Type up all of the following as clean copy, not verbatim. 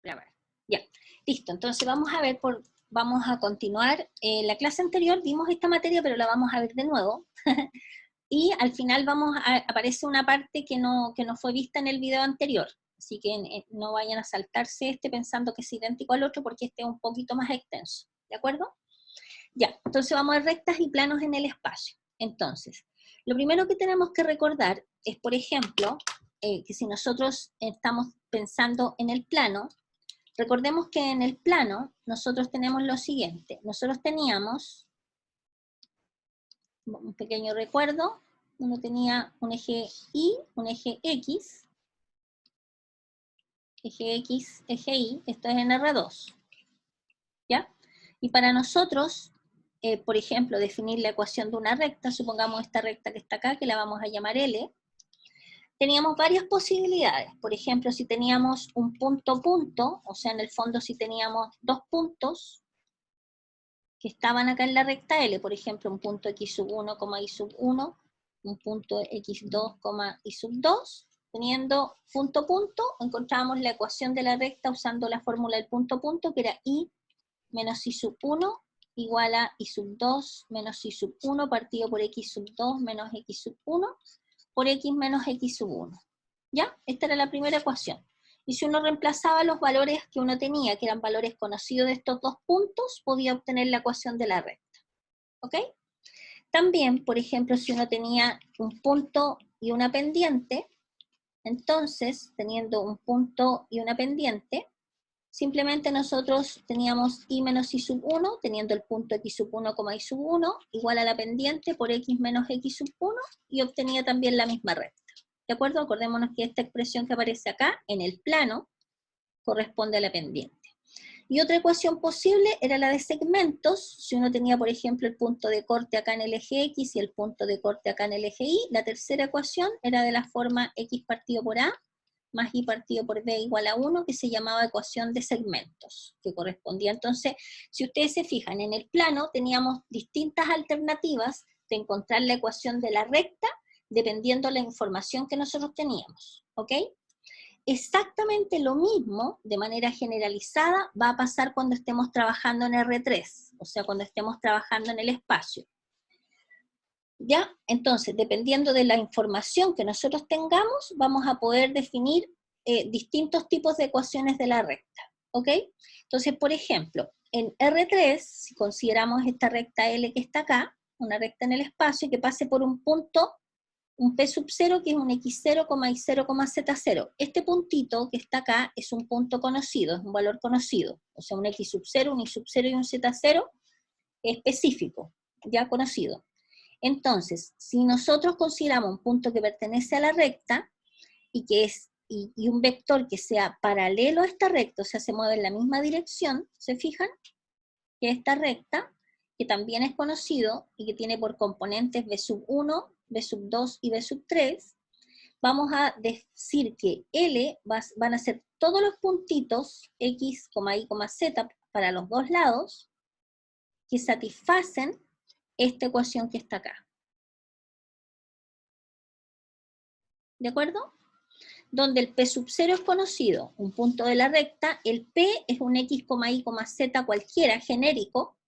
grabar. Ya, listo. Entonces vamos a continuar. La clase anterior vimos esta materia, pero la vamos a ver de nuevo. Y al final aparece una parte que no fue vista en el video anterior. Así que no vayan a saltarse pensando que es idéntico al otro, porque este es un poquito más extenso. ¿De acuerdo? Ya, entonces vamos a ver rectas y planos en el espacio. Entonces, lo primero que tenemos que recordar es, por ejemplo, que si nosotros estamos pensando en el plano, recordemos que en el plano nosotros tenemos lo siguiente. Nosotros teníamos, un pequeño recuerdo, uno tenía un eje Y, un eje X, eje X, eje Y, esto es en R2, ¿ya? Y para nosotros, por ejemplo, definir la ecuación de una recta, supongamos esta recta que está acá, que la vamos a llamar L, teníamos varias posibilidades. Por ejemplo, si teníamos un punto, o sea, en el fondo si teníamos dos puntos que estaban acá en la recta L, por ejemplo, un punto x sub 1, y sub 1, un punto x2, y sub 2, teniendo punto, encontrábamos la ecuación de la recta usando la fórmula del punto, que era y menos y sub 1 igual a y sub 2 menos y sub 1 partido por x sub 2 menos x sub 1 por x menos x sub 1. ¿Ya? Esta era la primera ecuación. Y si uno reemplazaba los valores que uno tenía, que eran valores conocidos de estos dos puntos, podía obtener la ecuación de la recta. ¿Ok? También, por ejemplo, si uno tenía un punto y una pendiente, entonces, teniendo un punto y una pendiente, simplemente nosotros teníamos y menos y sub 1, teniendo el punto x sub 1, y sub 1, igual a la pendiente por x menos x sub 1, y obtenía también la misma recta. ¿De acuerdo? Acordémonos que esta expresión que aparece acá, en el plano, corresponde a la pendiente. Y otra ecuación posible era la de segmentos. Si uno tenía, por ejemplo, el punto de corte acá en el eje X y el punto de corte acá en el eje Y, la tercera ecuación era de la forma X partido por A más Y partido por B igual a 1, que se llamaba ecuación de segmentos, que correspondía. Entonces, si ustedes se fijan, en el plano teníamos distintas alternativas de encontrar la ecuación de la recta, dependiendo de la información que nosotros teníamos, ¿ok? Exactamente lo mismo, de manera generalizada, va a pasar cuando estemos trabajando en R3, o sea, cuando estemos trabajando en el espacio. ¿Ya? Entonces, dependiendo de la información que nosotros tengamos, vamos a poder definir distintos tipos de ecuaciones de la recta, ¿ok? Entonces, por ejemplo, en R3, si consideramos esta recta L que está acá, una recta en el espacio que pase por un punto, un P sub 0 que es un X0, Y0, Z0. Este puntito que está acá es un punto conocido, es un valor conocido, o sea, un X sub 0, un Y sub 0 y un Z0 específico, ya conocido. Entonces, si nosotros consideramos un punto que pertenece a la recta y que es y un vector que sea paralelo a esta recta, o sea, se mueve en la misma dirección, ¿se fijan? Que esta recta, que también es conocido y que tiene por componentes B sub 1, B sub 2 y B sub 3, vamos a decir que L van a ser todos los puntitos X, Y, Z para los dos lados que satisfacen esta ecuación que está acá. ¿De acuerdo? Donde el P sub 0 es conocido, un punto de la recta, el P es un X, Y, Z cualquiera, genérico,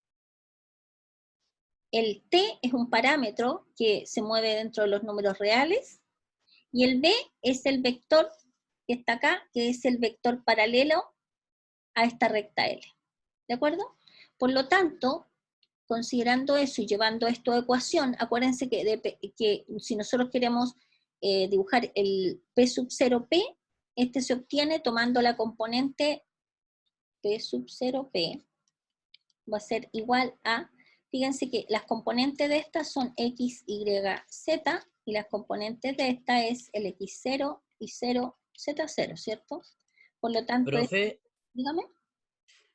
el T es un parámetro que se mueve dentro de los números reales, y el B es el vector que está acá, que es el vector paralelo a esta recta L. ¿De acuerdo? Por lo tanto, considerando eso y llevando esto a ecuación, acuérdense que si nosotros queremos dibujar el P sub 0P, este se obtiene tomando la componente P sub 0P, va a ser igual a, fíjense que las componentes de estas son X, Y, Z, y las componentes de esta es el X0 y 0, Z0, ¿cierto? Por lo tanto, Profe, dígame.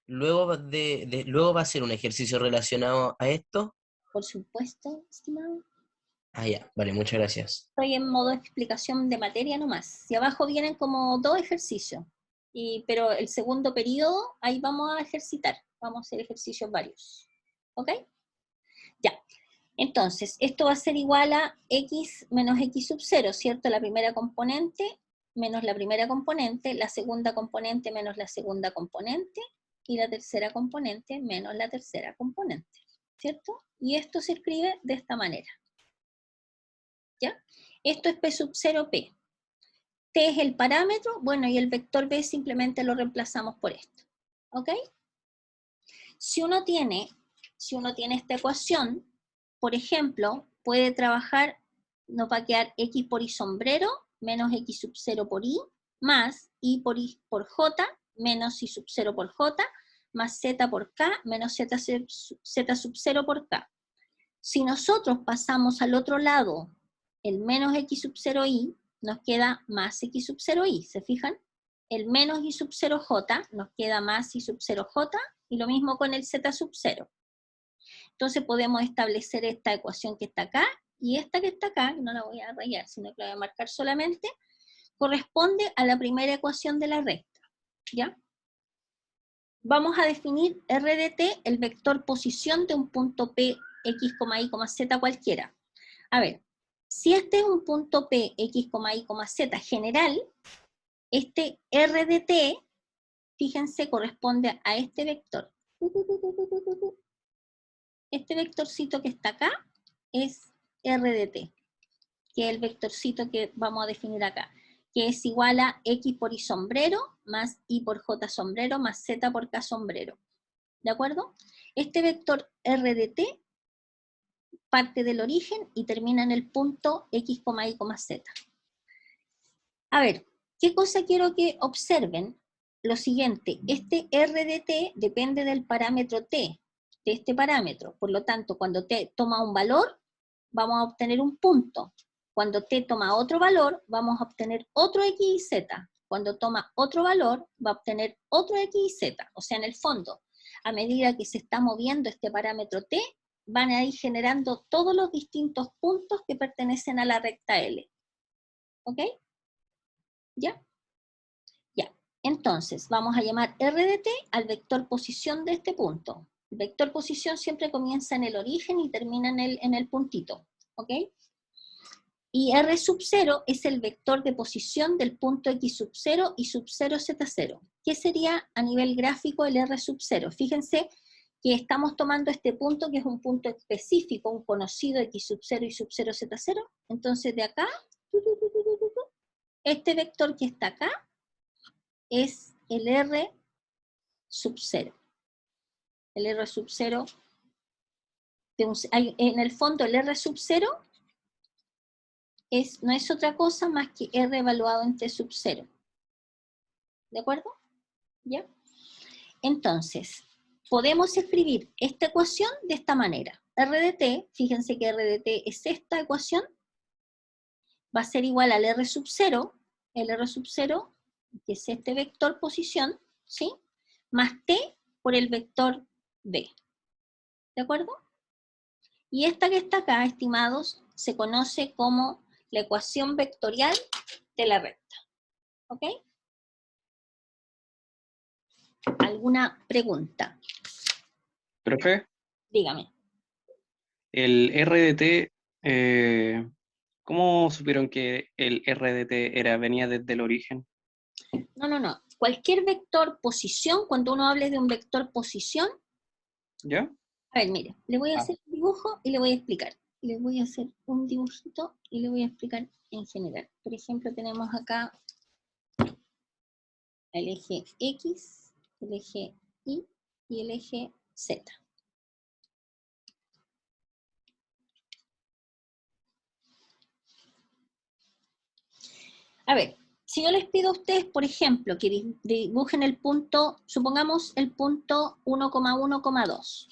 luego luego va a ser un ejercicio relacionado a esto. Por supuesto, estimado. Ah, ya, vale, muchas gracias. Estoy en modo explicación de materia nomás. Si abajo vienen como dos ejercicios, pero el segundo periodo, ahí vamos a ejercitar. Vamos a hacer ejercicios varios. ¿Ok? Ya. Entonces, esto va a ser igual a x menos x sub 0, ¿cierto? La primera componente menos la primera componente, la segunda componente menos la segunda componente, y la tercera componente menos la tercera componente, ¿cierto? Y esto se escribe de esta manera, ¿ya? Esto es P sub 0 P. T es el parámetro, bueno, y el vector B simplemente lo reemplazamos por esto, ¿ok? Si uno tiene esta ecuación, por ejemplo, puede trabajar, nos va a quedar X por Y sombrero, menos X sub 0 por Y, más Y por J, menos Y sub 0 por J, más Z por K, menos Z sub 0 por K. Si nosotros pasamos al otro lado el menos X sub 0 Y, nos queda más X sub 0 Y, ¿se fijan? El menos Y sub 0 J, nos queda más Y sub 0 J, y lo mismo con el Z sub 0. Entonces podemos establecer esta ecuación que está acá, y esta que está acá, no la voy a rayar, sino que la voy a marcar solamente, corresponde a la primera ecuación de la recta, ¿ya? Vamos a definir R de t, el vector posición de un punto P, X, Y, Z cualquiera. A ver, si este es un punto P, X, Y, Z general, este R de t, fíjense, corresponde a este vector. Este vectorcito que está acá es R de t, que es el vectorcito que vamos a definir acá, que es igual a X por Y sombrero, más Y por J sombrero, más Z por K sombrero. ¿De acuerdo? Este vector R de t parte del origen y termina en el punto X, Y, Z. A ver, ¿qué cosa quiero que observen? Lo siguiente, este R de t depende del parámetro t, de este parámetro. Por lo tanto, cuando t toma un valor, vamos a obtener un punto. Cuando t toma otro valor, vamos a obtener otro X y Z. Cuando toma otro valor, va a obtener otro X y Z. O sea, en el fondo, a medida que se está moviendo este parámetro t, van a ir generando todos los distintos puntos que pertenecen a la recta L. ¿Ok? ¿Ya? Ya. Entonces, vamos a llamar R de t al vector posición de este punto. El vector posición siempre comienza en el origen y termina en el puntito. ¿Ok? Y R sub 0 es el vector de posición del punto X sub 0 y sub 0 Z0. ¿Qué sería a nivel gráfico el R sub 0? Fíjense que estamos tomando este punto que es un punto específico, un conocido X sub 0 y sub 0 Z0. Entonces de acá, este vector que está acá es el R sub 0. El R sub 0, en el fondo el R sub 0 no es otra cosa más que R evaluado en T sub 0. ¿De acuerdo? ¿Ya? Entonces, podemos escribir esta ecuación de esta manera. R de t, fíjense que R de t es esta ecuación, va a ser igual al R sub 0, el R sub 0, que es este vector posición, ¿sí? Más t por el vector b. ¿De acuerdo? Y esta que está acá, estimados, se conoce como la ecuación vectorial de la recta. ¿Ok? ¿Alguna pregunta? Profe, Dígame. el RDT, ¿cómo supieron que el RDT venía desde el origen? No. Cualquier vector posición, cuando uno hable de un vector posición, ¿Ya? a ver, mire, le voy a hacer un dibujo y le voy a explicar. Le voy a hacer un dibujito y le voy a explicar en general. Por ejemplo, tenemos acá el eje X, el eje Y y el eje Z. A ver, si yo les pido a ustedes, por ejemplo, que dibujen el punto, supongamos el punto 1,1,2.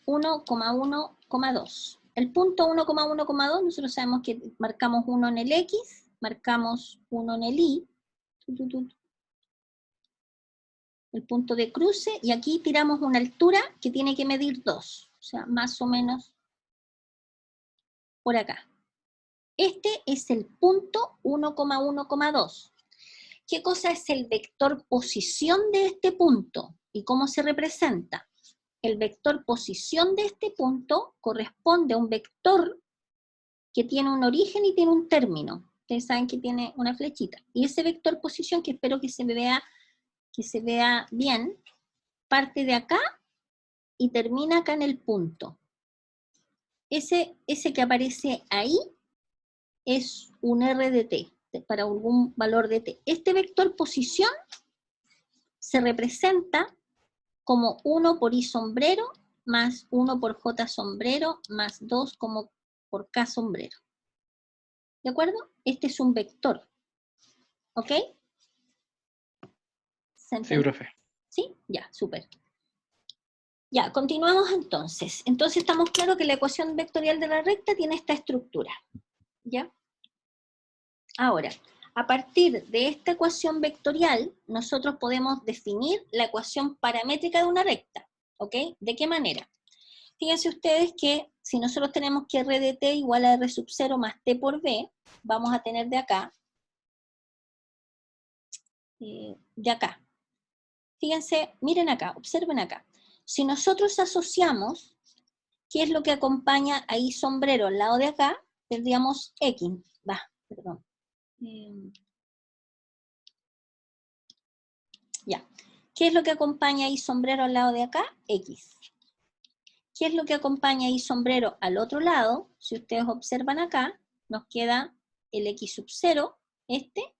1,1,2. El punto 1,1,2, nosotros sabemos que marcamos 1 en el X, marcamos 1 en el Y, el punto de cruce, y aquí tiramos una altura que tiene que medir 2, o sea, más o menos por acá. Este es el punto 1,1,2. ¿Qué cosa es el vector posición de este punto? ¿Y cómo se representa? El vector posición de este punto corresponde a un vector que tiene un origen y tiene un término. Ustedes saben que tiene una flechita. Y ese vector posición, que espero que se vea bien, parte de acá y termina acá en el punto. Ese que aparece ahí es un RDT, para algún valor de t. Este vector posición se representa como 1 por i sombrero, más 1 por j sombrero, más 2 como por k sombrero. ¿De acuerdo? Este es un vector. ¿Ok? ¿Se Sí, entiende? profe. ¿Sí? Ya, súper. Ya, continuamos entonces. Entonces estamos claros que la ecuación vectorial de la recta tiene esta estructura. ¿Ya? Ahora, a partir de esta ecuación vectorial, nosotros podemos definir la ecuación paramétrica de una recta. ¿Ok? ¿De qué manera? Fíjense ustedes que si nosotros tenemos que r de t igual a r sub 0 más t por b, vamos a tener de acá, Fíjense, miren acá, observen acá. Si nosotros asociamos, ¿qué es lo que acompaña a i sombrero al lado de acá? Tendríamos x, perdón. Ya. ¿Qué es lo que acompaña a i sombrero al lado de acá? X. ¿Qué es lo que acompaña a i sombrero al otro lado? Si ustedes observan acá, nos queda el x sub 0, este,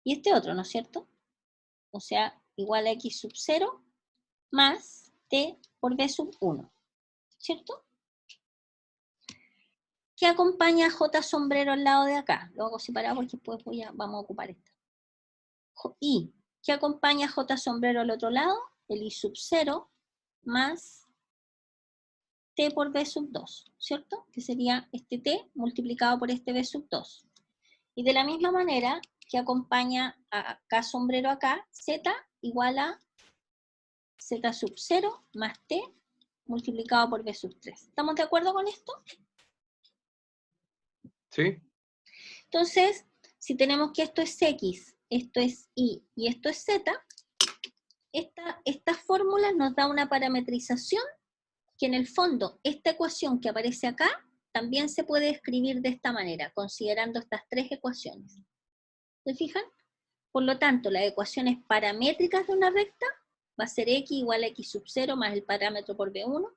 y este otro, ¿no es cierto? O sea, igual a x sub 0 más t por b sub 1, ¿cierto? ¿Qué acompaña a j sombrero al lado de acá? Lo hago separado porque después vamos a ocupar esto. Y, ¿qué acompaña a j sombrero al otro lado? El i sub 0 más t por b sub 2, ¿cierto? Que sería este t multiplicado por este b sub 2. Y de la misma manera que acompaña a k sombrero acá, z igual a z sub 0 más t multiplicado por b sub 3. ¿Estamos de acuerdo con esto? Sí. Entonces, si tenemos que esto es x, esto es y esto es z, esta fórmula nos da una parametrización que en el fondo, esta ecuación que aparece acá, también se puede escribir de esta manera, considerando estas tres ecuaciones. ¿Se fijan? Por lo tanto, las ecuaciones paramétricas de una recta va a ser x igual a x sub 0 más el parámetro por b1,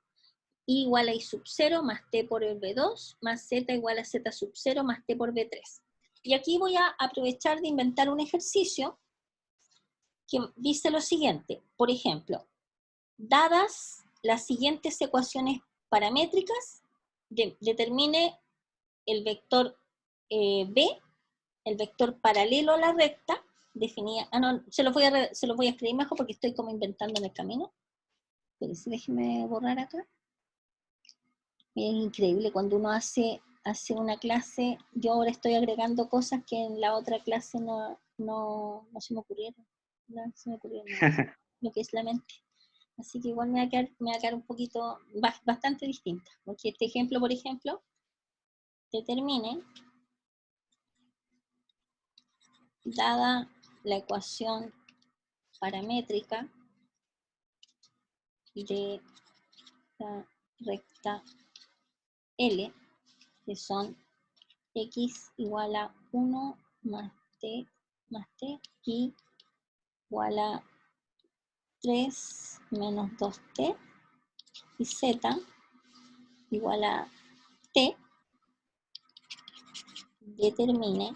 y igual a y sub 0 más t por el b2, más z igual a z sub 0 más t por b3. Y aquí voy a aprovechar de inventar un ejercicio que dice lo siguiente. Por ejemplo, dadas las siguientes ecuaciones paramétricas, determine el vector b, el vector paralelo a la recta, definida, no, se lo voy a escribir mejor porque estoy como inventando en el camino. Pero sí, déjeme borrar acá. Miren, es increíble cuando uno hace una clase. Yo ahora estoy agregando cosas que en la otra clase no se me ocurrieron. No se me ocurrieron nada, lo que es la mente. Así que igual me va a quedar un poquito, bastante distinta. Porque este ejemplo, por ejemplo, determine, dada la ecuación paramétrica de la recta L, que son x igual a 1 más t y igual a 3 menos 2t y z igual a t, determine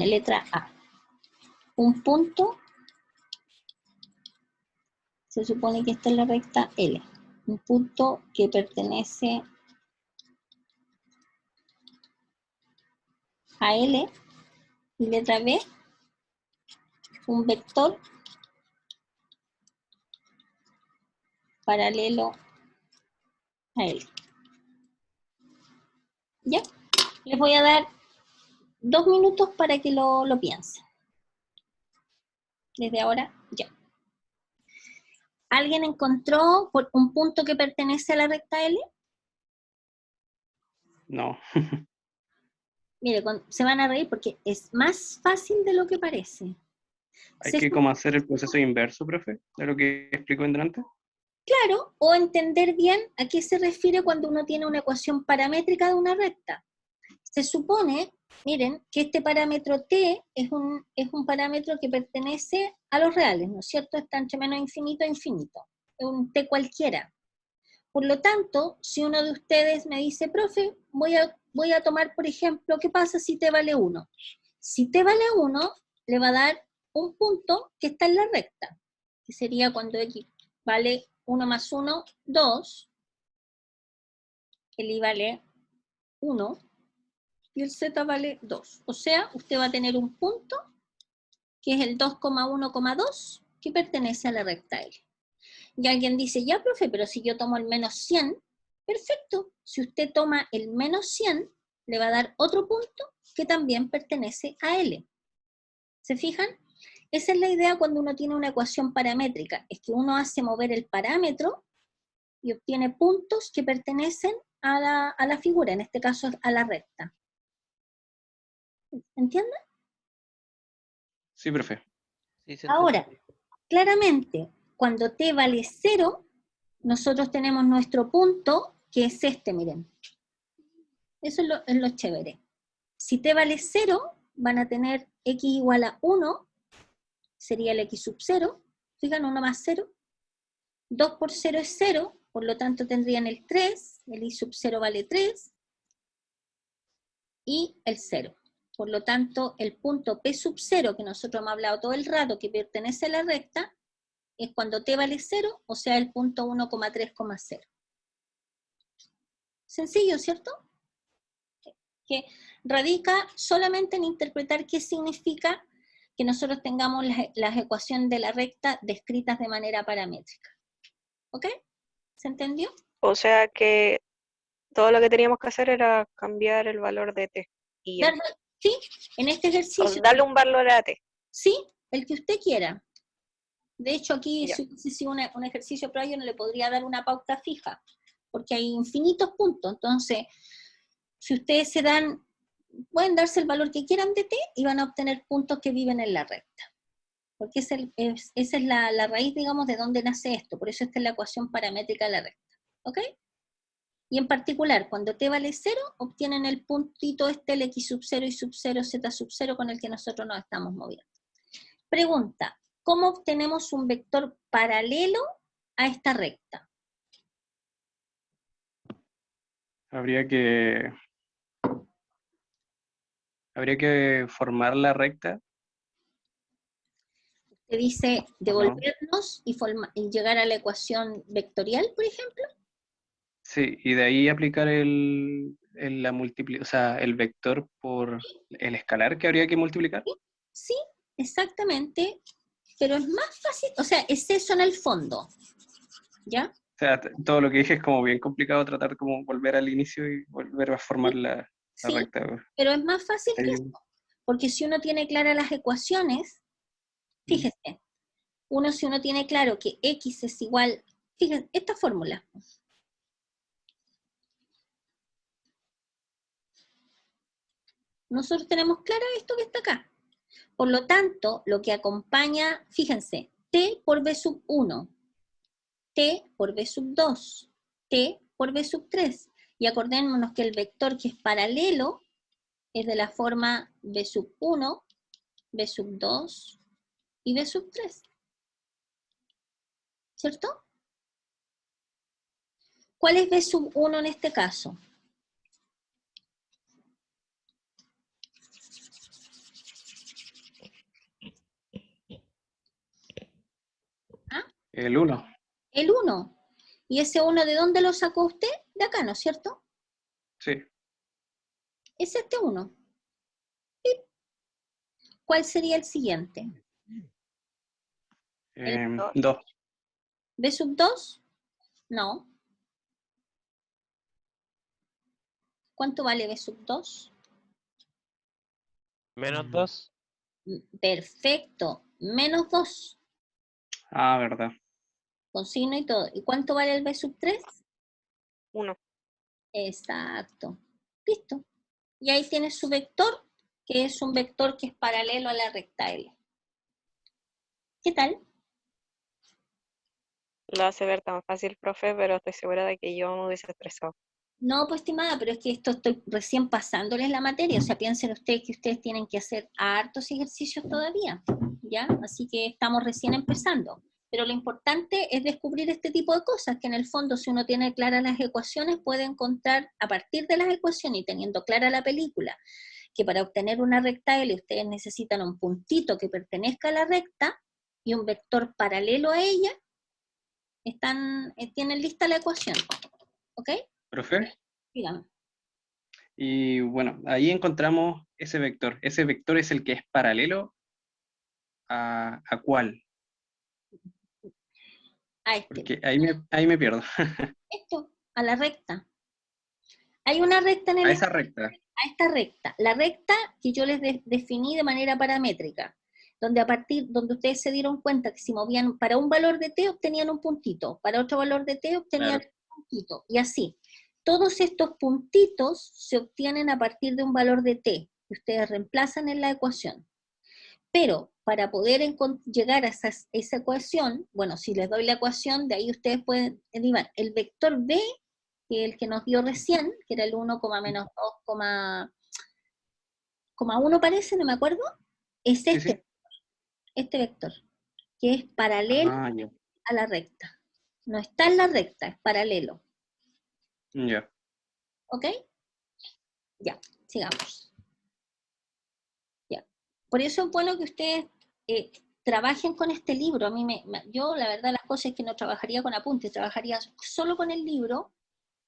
letra A. Un punto, se supone que esta es la recta L. Un punto que pertenece a L, y letra B, un vector paralelo a L. ¿Ya? Les voy a dar 2 minutos para que lo piensen. Desde ahora, ya. ¿Alguien encontró un punto que pertenece a la recta L? No. Mire, se van a reír porque es más fácil de lo que parece. Hay Se que como hacer el proceso inverso, profe, de lo que explicó en delante. Claro, o entender bien a qué se refiere cuando uno tiene una ecuación paramétrica de una recta. Se supone, miren, que este parámetro t es un parámetro que pertenece a los reales, ¿no es cierto? Está entre menos infinito e infinito. Es un t cualquiera. Por lo tanto, si uno de ustedes me dice, profe, voy a tomar, por ejemplo, ¿qué pasa si t vale 1? Si t vale 1, le va a dar un punto que está en la recta, que sería cuando x vale 1 más 1, 2, el y vale 1, y el z vale 2. O sea, usted va a tener un punto, que es el 2,1,2, que pertenece a la recta L. Y alguien dice, ya, profe, pero si yo tomo el menos 100, perfecto. Si usted toma el menos 100, le va a dar otro punto que también pertenece a L. ¿Se fijan? Esa es la idea cuando uno tiene una ecuación paramétrica, es que uno hace mover el parámetro y obtiene puntos que pertenecen a la figura, en este caso a la recta. ¿Entienden? Sí, profe. Sí, se entiende. Ahora, claramente, cuando t vale 0, nosotros tenemos nuestro punto, que es este, miren. Eso es lo chévere. Si t vale 0, van a tener x igual a 1, sería el x sub 0, fijan, 1 más 0. 2 por 0 es 0, por lo tanto tendrían el 3, el y sub 0 vale 3, y el 0. Por lo tanto, el punto P sub 0, que nosotros hemos hablado todo el rato, que pertenece a la recta, es cuando t vale 0, o sea, el punto 1,3,0. Sencillo, ¿cierto? Que radica solamente en interpretar qué significa que nosotros tengamos las ecuaciones de la recta descritas de manera paramétrica. ¿Ok? ¿Se entendió? O sea que todo lo que teníamos que hacer era cambiar el valor de t. Y ya. Sí, en este O ejercicio, darle un valor a t. sí, el que usted quiera. De hecho, aquí, Ya. si hubiese un ejercicio, pero yo no le podría dar una pauta fija, porque hay infinitos puntos. Entonces, si ustedes se dan, pueden darse el valor que quieran de t y van a obtener puntos que viven en la recta. Porque esa es la raíz, digamos, de dónde nace esto. Por eso esta es la ecuación paramétrica de la recta. ¿Ok? Y en particular, cuando t vale 0, obtienen el puntito este, el x sub 0 y sub 0, z sub 0, con el que nosotros nos estamos moviendo. Pregunta, ¿cómo obtenemos un vector paralelo a esta recta? Habría que formar la recta. Te dice ¿O no? devolvernos y llegar a la ecuación vectorial, por ejemplo. Sí, y de ahí aplicar el vector por el escalar que habría que multiplicar. Sí, exactamente, pero es más fácil, o sea, es eso en el fondo, ¿ya? O sea, todo lo que dije es como bien complicado tratar de como volver al inicio y volver a formar la Sí, recta. pero es más fácil que Ahí- eso, porque si uno tiene claras las ecuaciones, fíjese, si uno tiene claro que x es igual, fíjense, esta fórmula. Nosotros tenemos claro esto que está acá. Por lo tanto, lo que acompaña, fíjense, t por b sub 1, t por b sub 2, t por b sub 3. Y acordémonos que el vector que es paralelo es de la forma b sub 1, b sub 2 y b sub 3. ¿Cierto? ¿Cuál es b sub 1 en este caso? ¿Ah? El 1. El 1. ¿Y ese 1 de dónde lo sacó usted? De acá, ¿no es cierto? Sí. Es este 1. ¿Cuál sería el siguiente? ¿El 2. b sub 2? No. ¿Cuánto vale b sub 2? Menos 2. Perfecto. Menos 2. Ah, verdad. Con signo y todo. ¿Y cuánto vale el b sub 3? 1. Exacto. Listo. Y ahí tiene su vector, que es un vector que es paralelo a la recta L. ¿Qué tal? Lo hace ver tan fácil, profe, pero estoy segura de que yo me hubiese estresado. No, pues estimada, pero es que esto estoy recién pasándoles la materia, o sea, piensen ustedes que ustedes tienen que hacer hartos ejercicios todavía, ¿ya? Así que estamos recién empezando. Pero lo importante es descubrir este tipo de cosas, que en el fondo si uno tiene claras las ecuaciones, puede encontrar a partir de las ecuaciones y teniendo clara la película, que para obtener una recta L ustedes necesitan un puntito que pertenezca a la recta y un vector paralelo a ella, tienen lista la ecuación, ¿ok? ¿Profe? Dígame. Y bueno, ahí encontramos ese vector. Ese vector es el que es paralelo ¿a cuál? A este. Porque ahí me pierdo. Esto, a la recta. Hay una recta en el A esa recta. a esta recta. La recta que yo les definí de manera paramétrica, donde ustedes se dieron cuenta que si movían para un valor de t obtenían un puntito, para otro valor de t obtenían Claro. un puntito, y así. Todos estos puntitos se obtienen a partir de un valor de t, que ustedes reemplazan en la ecuación. Pero para poder llegar a esa ecuación, bueno, si les doy la ecuación, de ahí ustedes pueden derivar el vector b, que es el que nos dio recién, que era el 1, menos 2,1 parece, no me acuerdo, es Sí, sí. este vector, que es paralelo Ah, ya. a la recta. No está en la recta, es paralelo. Ya. ¿Ok? Ya, sigamos. Ya. Por eso es bueno que ustedes trabajen con este libro. Yo la verdad las cosas es que no trabajaría con apuntes, trabajaría solo con el libro,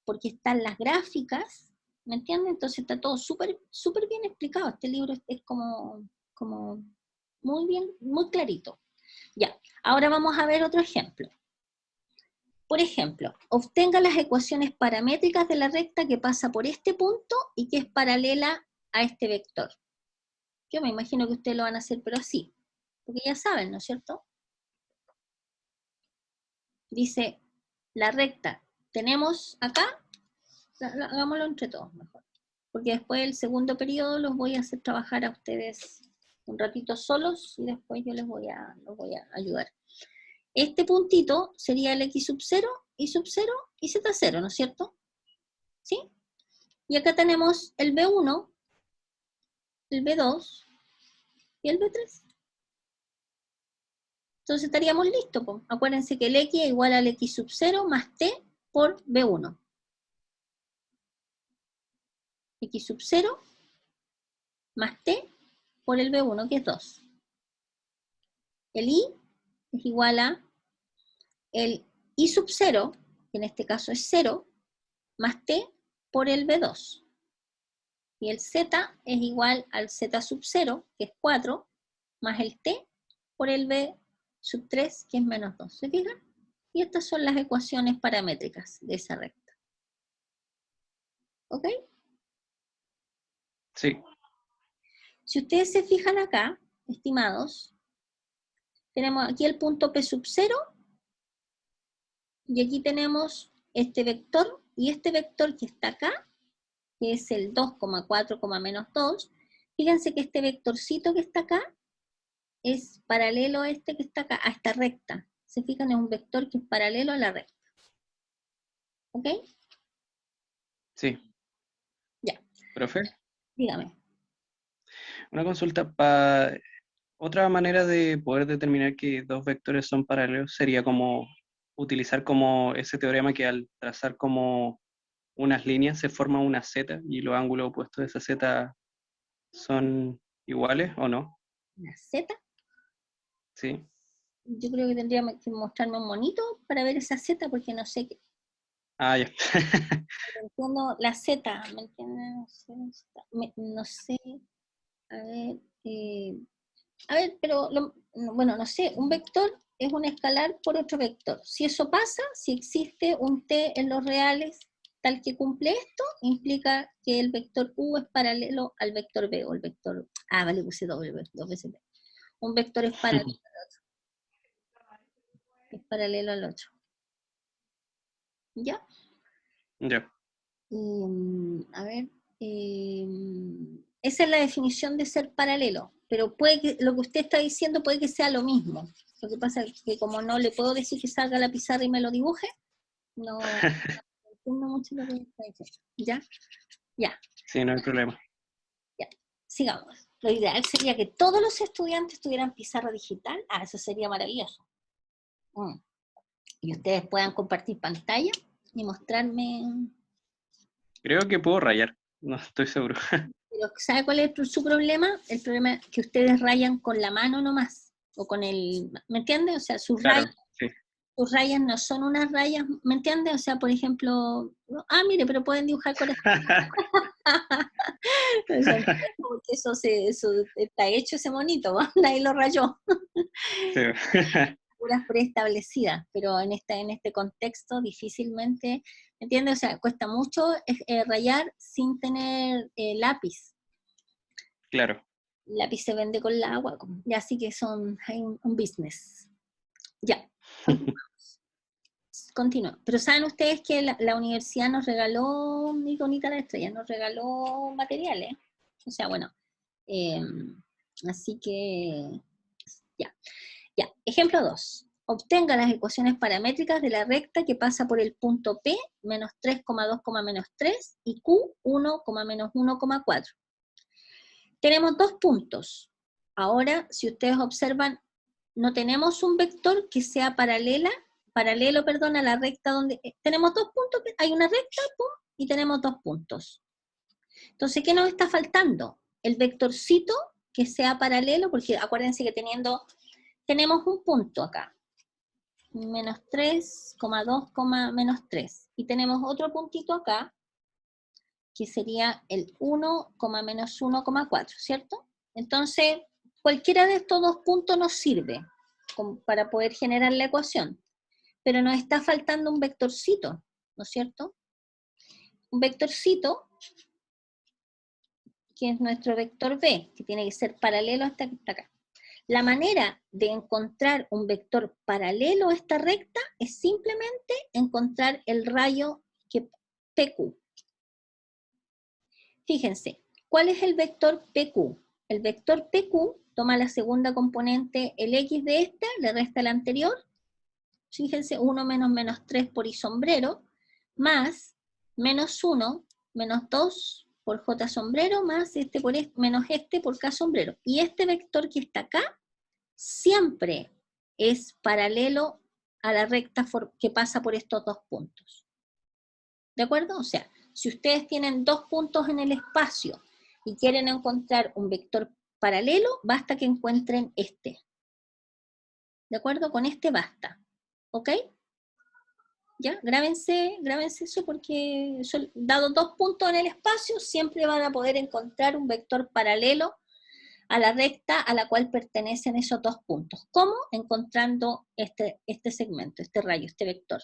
porque están las gráficas, ¿me entienden? Entonces está todo súper súper bien explicado. Este libro es como muy bien, muy clarito. Ya, ahora vamos a ver otro ejemplo. Por ejemplo, obtenga las ecuaciones paramétricas de la recta que pasa por este punto y que es paralela a este vector. Yo me imagino que ustedes lo van a hacer, pero así, porque ya saben, ¿no es cierto? Dice, la recta, tenemos acá, hagámoslo entre todos mejor, porque después del segundo periodo los voy a hacer trabajar a ustedes un ratito solos y después yo los voy a ayudar. Este puntito sería el x sub 0, y sub 0 y z 0, ¿no es cierto? ¿Sí? Y acá tenemos el B1, el B2 y el B3. Entonces estaríamos listos. Po. Acuérdense que el x es igual al x sub 0 más t por B1. X sub 0 más t por el B1, que es 2. El y es igual a el y sub 0, que en este caso es 0, más t por el B2. Y el z es igual al z sub 0, que es 4, más el t por el B sub 3, que es menos 2. ¿Se fijan? Y estas son las ecuaciones paramétricas de esa recta. ¿Ok? Sí. Si ustedes se fijan acá, estimados, tenemos aquí el punto P sub 0, y aquí tenemos este vector, y este vector que está acá, que es el 2,4, menos 2, fíjense que este vectorcito que está acá, es paralelo a este que está acá, a esta recta. Se fijan, es un vector que es paralelo a la recta. ¿Ok? Sí. Ya. ¿Profe? Dígame. Una consulta otra manera de poder determinar que dos vectores son paralelos sería como utilizar como ese teorema que al trazar como unas líneas se forma una Z y los ángulos opuestos de esa Z son iguales o no. ¿La Z? Sí. Yo creo que tendría que mostrarme un monito para ver esa Z, porque no sé qué. Ah, ya. Entiendo la Z, ¿me entienden? No sé, a ver, pero, bueno, no sé, un vector es un escalar por otro vector. Si eso pasa, si existe un t en los reales tal que cumple esto, implica que el vector u es paralelo al vector b, o el vector, vale, puse w, dos veces b. Un vector es paralelo al otro. Es paralelo al otro. ¿Ya? Ya. A ver, esa es la definición de ser paralelo. pero puede que lo que usted está diciendo puede que sea lo mismo. Lo que pasa es que como no le puedo decir que salga a la pizarra y me lo dibuje, no entiendo mucho lo que está diciendo. ¿Ya? Ya, Sí, no hay problema. ya. Sigamos. Lo ideal sería que todos los estudiantes tuvieran pizarra digital. Ah, eso sería maravilloso. Y ustedes puedan compartir pantalla y mostrarme. Creo que puedo rayar, no estoy seguro. Pero ¿sabe cuál es su problema? El problema es que ustedes rayan con la mano nomás, o con el, ¿me entiende? O sea, Claro, sí. sus rayas no son unas rayas, ¿me entiende? O sea, por ejemplo, mire, pero pueden dibujar con esto. Porque eso está hecho ese monito, nadie lo rayó. Sí. Puras preestablecidas, pero en este contexto difícilmente, ¿me entiende? O sea, cuesta mucho rayar sin tener lápiz. Claro. El lápiz se vende con la agua, ya sí que hay un business. Ya, continúo. Pero saben ustedes que la universidad nos regaló, mi bonita la estrella, nos regaló materiales. O sea, bueno, así que, ya. Ya, ejemplo 2. Obtenga las ecuaciones paramétricas de la recta que pasa por el punto P, menos 3,2, menos 3, y Q, 1, menos 1,4. Tenemos dos puntos. Ahora, si ustedes observan, no tenemos un vector que sea paralelo, a la recta donde... tenemos dos puntos, hay una recta, pum, y tenemos dos puntos. Entonces, ¿qué nos está faltando? El vectorcito que sea paralelo, porque acuérdense que tenemos un punto acá, menos 3,2, menos 3, y tenemos otro puntito acá, que sería el 1, menos 1,4, ¿cierto? Entonces, cualquiera de estos dos puntos nos sirve para poder generar la ecuación, pero nos está faltando un vectorcito, ¿no es cierto? Un vectorcito, que es nuestro vector B, que tiene que ser paralelo hasta acá. La manera de encontrar un vector paralelo a esta recta es simplemente encontrar el rayo PQ. Fíjense, ¿cuál es el vector PQ? El vector PQ toma la segunda componente, el X de esta, le resta la anterior. Fíjense, 1 menos menos 3 por I sombrero, más menos 1, menos 2 por J sombrero, más este por menos este por K sombrero. Y este vector que está acá siempre es paralelo a la recta que pasa por estos dos puntos. ¿De acuerdo? O sea, si ustedes tienen dos puntos en el espacio y quieren encontrar un vector paralelo, basta que encuentren este. ¿De acuerdo? Con este basta. ¿Ok? ¿Ya? Grábense eso porque dado dos puntos en el espacio, siempre van a poder encontrar un vector paralelo a la recta a la cual pertenecen esos dos puntos. ¿Cómo? Encontrando este segmento, este rayo, este vector.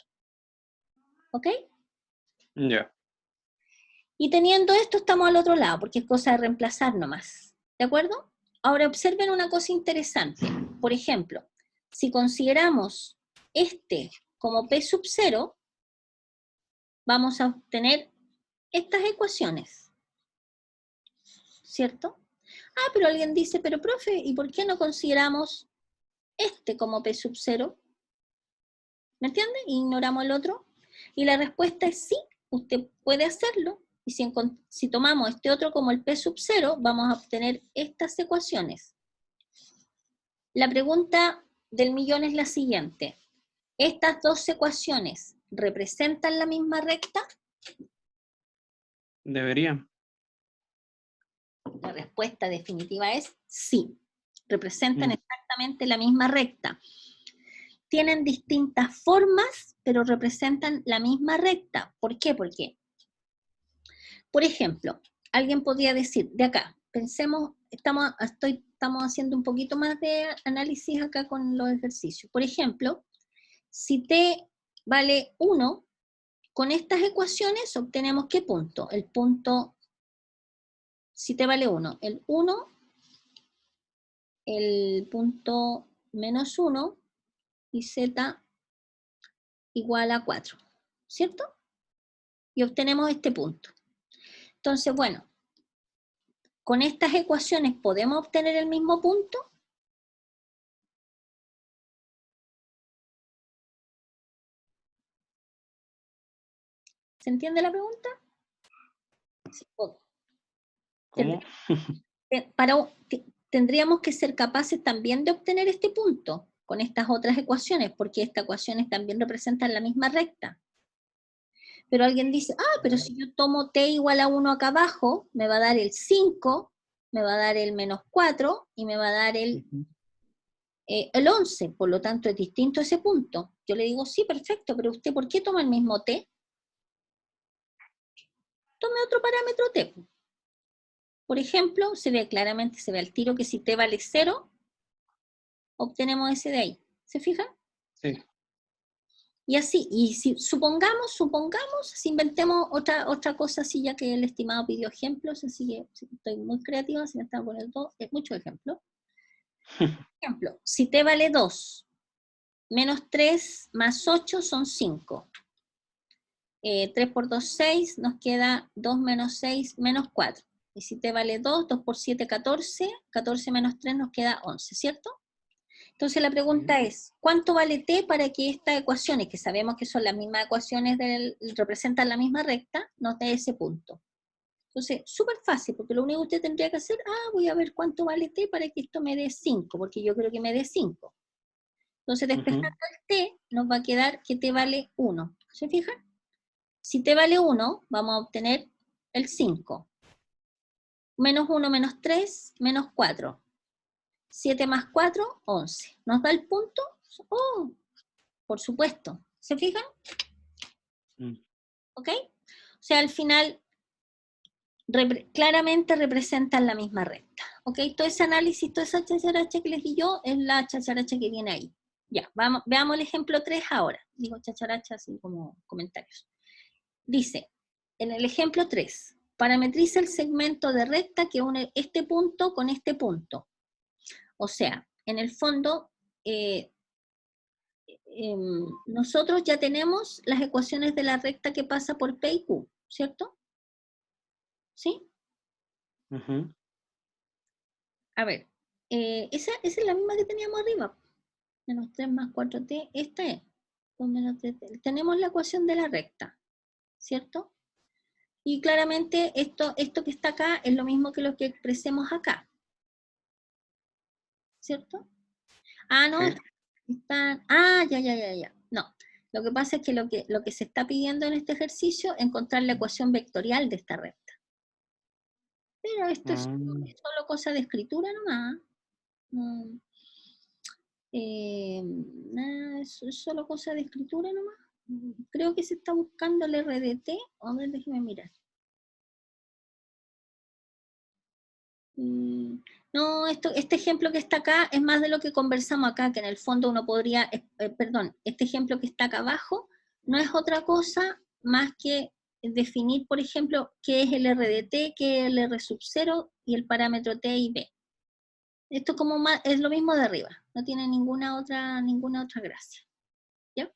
¿Ok? Ya. Y teniendo esto estamos al otro lado, porque es cosa de reemplazar nomás. ¿De acuerdo? Ahora observen una cosa interesante. Por ejemplo, si consideramos este como P sub 0, vamos a obtener estas ecuaciones. ¿Cierto? Pero alguien dice, pero profe, ¿y por qué no consideramos este como P sub 0? ¿Me entiende? Ignoramos el otro. Y la respuesta es sí, usted puede hacerlo. Y si tomamos este otro como el P sub 0, vamos a obtener estas ecuaciones. La pregunta del millón es la siguiente. ¿Estas dos ecuaciones representan la misma recta? Deberían. La respuesta definitiva es sí. Representan exactamente la misma recta. Tienen distintas formas, pero representan la misma recta. ¿Por qué? Porque, por ejemplo, alguien podría decir, de acá, pensemos, estamos haciendo un poquito más de análisis acá con los ejercicios. Por ejemplo, si t vale 1, con estas ecuaciones obtenemos ¿qué punto? El punto, si t vale 1, el 1, el punto menos 1 y z igual a 4, ¿cierto? Y obtenemos este punto. Entonces, bueno, ¿Con estas ecuaciones podemos obtener el mismo punto? ¿Se entiende la pregunta? Sí, ¿Cómo? Tendríamos que ser capaces también de obtener este punto con estas otras ecuaciones, porque estas ecuaciones también representan la misma recta. Pero alguien dice, pero si yo tomo t igual a 1 acá abajo, me va a dar el 5, me va a dar el menos 4 y me va a dar el 11, por lo tanto es distinto ese punto. Yo le digo, sí, perfecto, pero usted, ¿por qué toma el mismo t? Tome otro parámetro t. Por ejemplo, claramente se ve al tiro que si t vale 0, obtenemos ese de ahí. ¿Se fijan? Sí. Y así, y si supongamos, si inventemos otra cosa así, ya que el estimado pidió ejemplos, así que estoy muy creativa, si me están poniendo muchos ejemplos. Por ejemplo, si t vale 2, menos 3 más 8 son 5. 3 por 2, 6, nos queda 2 menos 6, menos 4. Y si t vale 2, 2 por 7, 14, 14 menos 3 nos queda 11, ¿cierto? Entonces la pregunta es, ¿cuánto vale t para que estas ecuaciones, que sabemos que son las mismas ecuaciones, representan la misma recta, nos dé ese punto? Entonces, súper fácil, porque lo único que usted tendría que hacer, voy a ver cuánto vale t para que esto me dé 5, porque yo creo que me dé 5. Entonces, despejando el t, nos va a quedar que t vale 1. ¿Se fijan? Si t vale 1, vamos a obtener el 5. Menos 1 menos 3, menos 4. 7 más 4, 11. ¿Nos da el punto? ¡Oh! Por supuesto. ¿Se fijan? ¿Ok? O sea, al final, claramente representan la misma recta. ¿Ok? Todo ese análisis, toda esa chacharacha que les di yo, es la chacharacha que viene ahí. Ya, veamos el ejemplo 3 ahora. Digo chacharacha así como comentarios. Dice, en el ejemplo 3, parametriza el segmento de recta que une este punto con este punto. O sea, en el fondo, nosotros ya tenemos las ecuaciones de la recta que pasa por P y Q, ¿cierto? ¿Sí? A ver, esa es la misma que teníamos arriba. Menos 3 más 4t, esta es. Con menos 3t. Tenemos la ecuación de la recta, ¿cierto? Y claramente esto que está acá es lo mismo que lo que expresemos acá. ¿Cierto? No. Sí. Ya. No. Lo que pasa es que lo que se está pidiendo en este ejercicio es encontrar la ecuación vectorial de esta recta. Pero esto es solo cosa de escritura nomás. Es solo cosa de escritura nomás. Creo que se está buscando el RDT. A ver, déjeme mirar. No, este ejemplo que está acá es más de lo que conversamos acá, que en el fondo uno podría, este ejemplo que está acá abajo no es otra cosa más que definir, por ejemplo, qué es el RDT, qué es el R sub 0 y el parámetro T y B. Esto como más, es lo mismo de arriba, no tiene ninguna otra gracia. ¿Ya?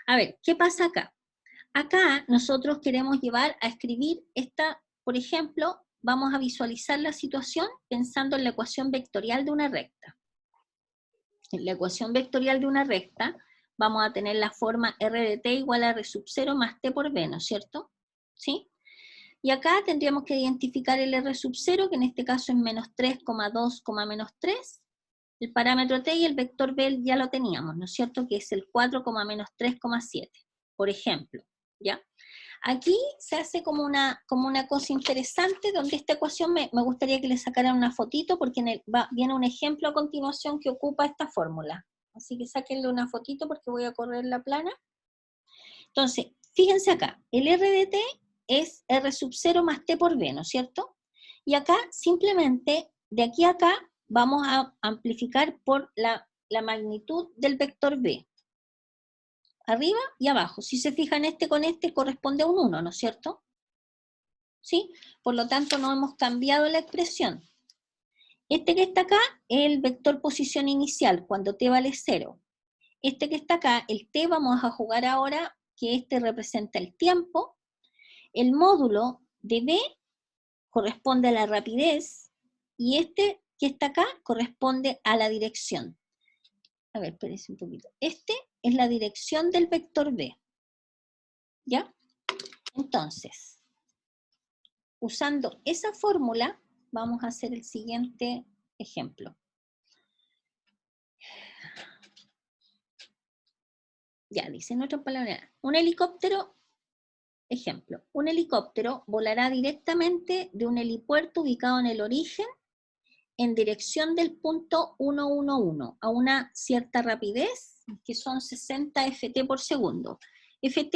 A ver, ¿qué pasa acá? Acá nosotros queremos llevar a escribir esta, por ejemplo, vamos a visualizar la situación pensando en la ecuación vectorial de una recta. En la ecuación vectorial de una recta vamos a tener la forma R de t igual a R sub 0 más t por b, ¿no es cierto? ¿Sí? Y acá tendríamos que identificar el R sub 0, que en este caso es menos 3,2, menos 3. El parámetro t y el vector b ya lo teníamos, ¿no es cierto? Que es el 4, menos 3,7, por ejemplo. ¿Ya? Aquí se hace como una cosa interesante, donde esta ecuación me gustaría que le sacaran una fotito, porque viene un ejemplo a continuación que ocupa esta fórmula. Así que sáquenle una fotito porque voy a correr la plana. Entonces, fíjense acá, el R de t es R sub 0 más t por b, ¿no es cierto? Y acá, simplemente, de aquí a acá, vamos a amplificar por la magnitud del vector b. Arriba y abajo. Si se fijan, este con este corresponde a un 1, ¿no es cierto? ¿Sí? Por lo tanto, no hemos cambiado la expresión. Este que está acá es el vector posición inicial, cuando t vale 0. Este que está acá, el t, vamos a jugar ahora que este representa el tiempo. El módulo de b corresponde a la rapidez, y este que está acá corresponde a la dirección. A ver, espérense un poquito. Este es la dirección del vector B. ¿Ya? Entonces, usando esa fórmula, vamos a hacer el siguiente ejemplo. Ya, dice en otra palabra, un helicóptero, ejemplo, un helicóptero volará directamente de un helipuerto ubicado en el origen en dirección del punto 111 a una cierta rapidez, que son 60 ft por segundo. Ft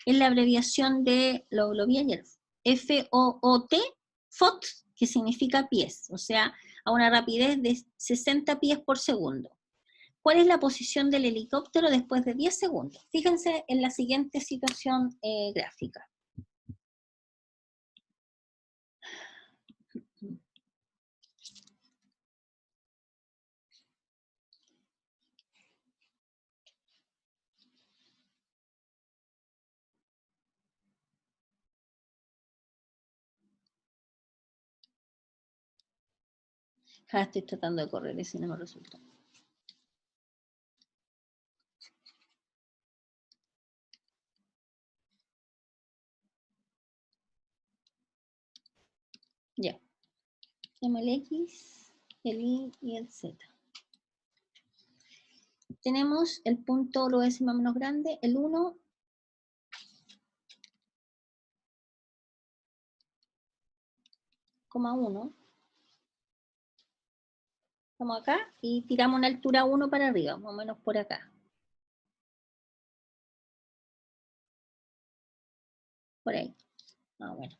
es la abreviación de, lo vi ayer, FOOT, FOT, que significa pies, o sea, a una rapidez de 60 pies por segundo. ¿Cuál es la posición del helicóptero después de 10 segundos? Fíjense en la siguiente situación gráfica. Estoy tratando de correr ese y no me resulta. Ya. Tenemos el X, el Y y el Z. Tenemos el punto, lo voy a decir más o menos grande, el 1, coma 1. Estamos acá y tiramos una altura 1 para arriba, más o menos por acá. Por ahí. Ah, bueno.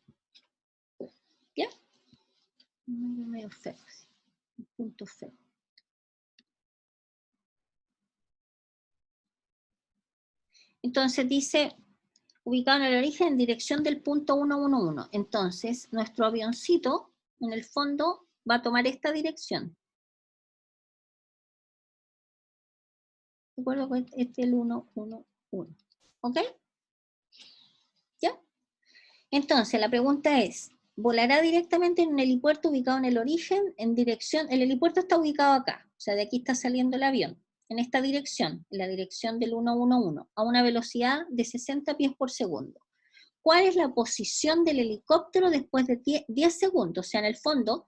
¿Ya? Medio feo, así. Un punto feo. Entonces dice, ubicado en el origen en dirección del punto 111. Entonces, nuestro avioncito, en el fondo, va a tomar esta dirección. ¿De acuerdo? Este es el 111. ¿Ok? ¿Ya? Entonces, la pregunta es, ¿volará directamente en un helipuerto ubicado en el origen en dirección? El helipuerto está ubicado acá, o sea, de aquí está saliendo el avión, en esta dirección, en la dirección del 111, a una velocidad de 60 pies por segundo. ¿Cuál es la posición del helicóptero después de 10 segundos? O sea, en el fondo,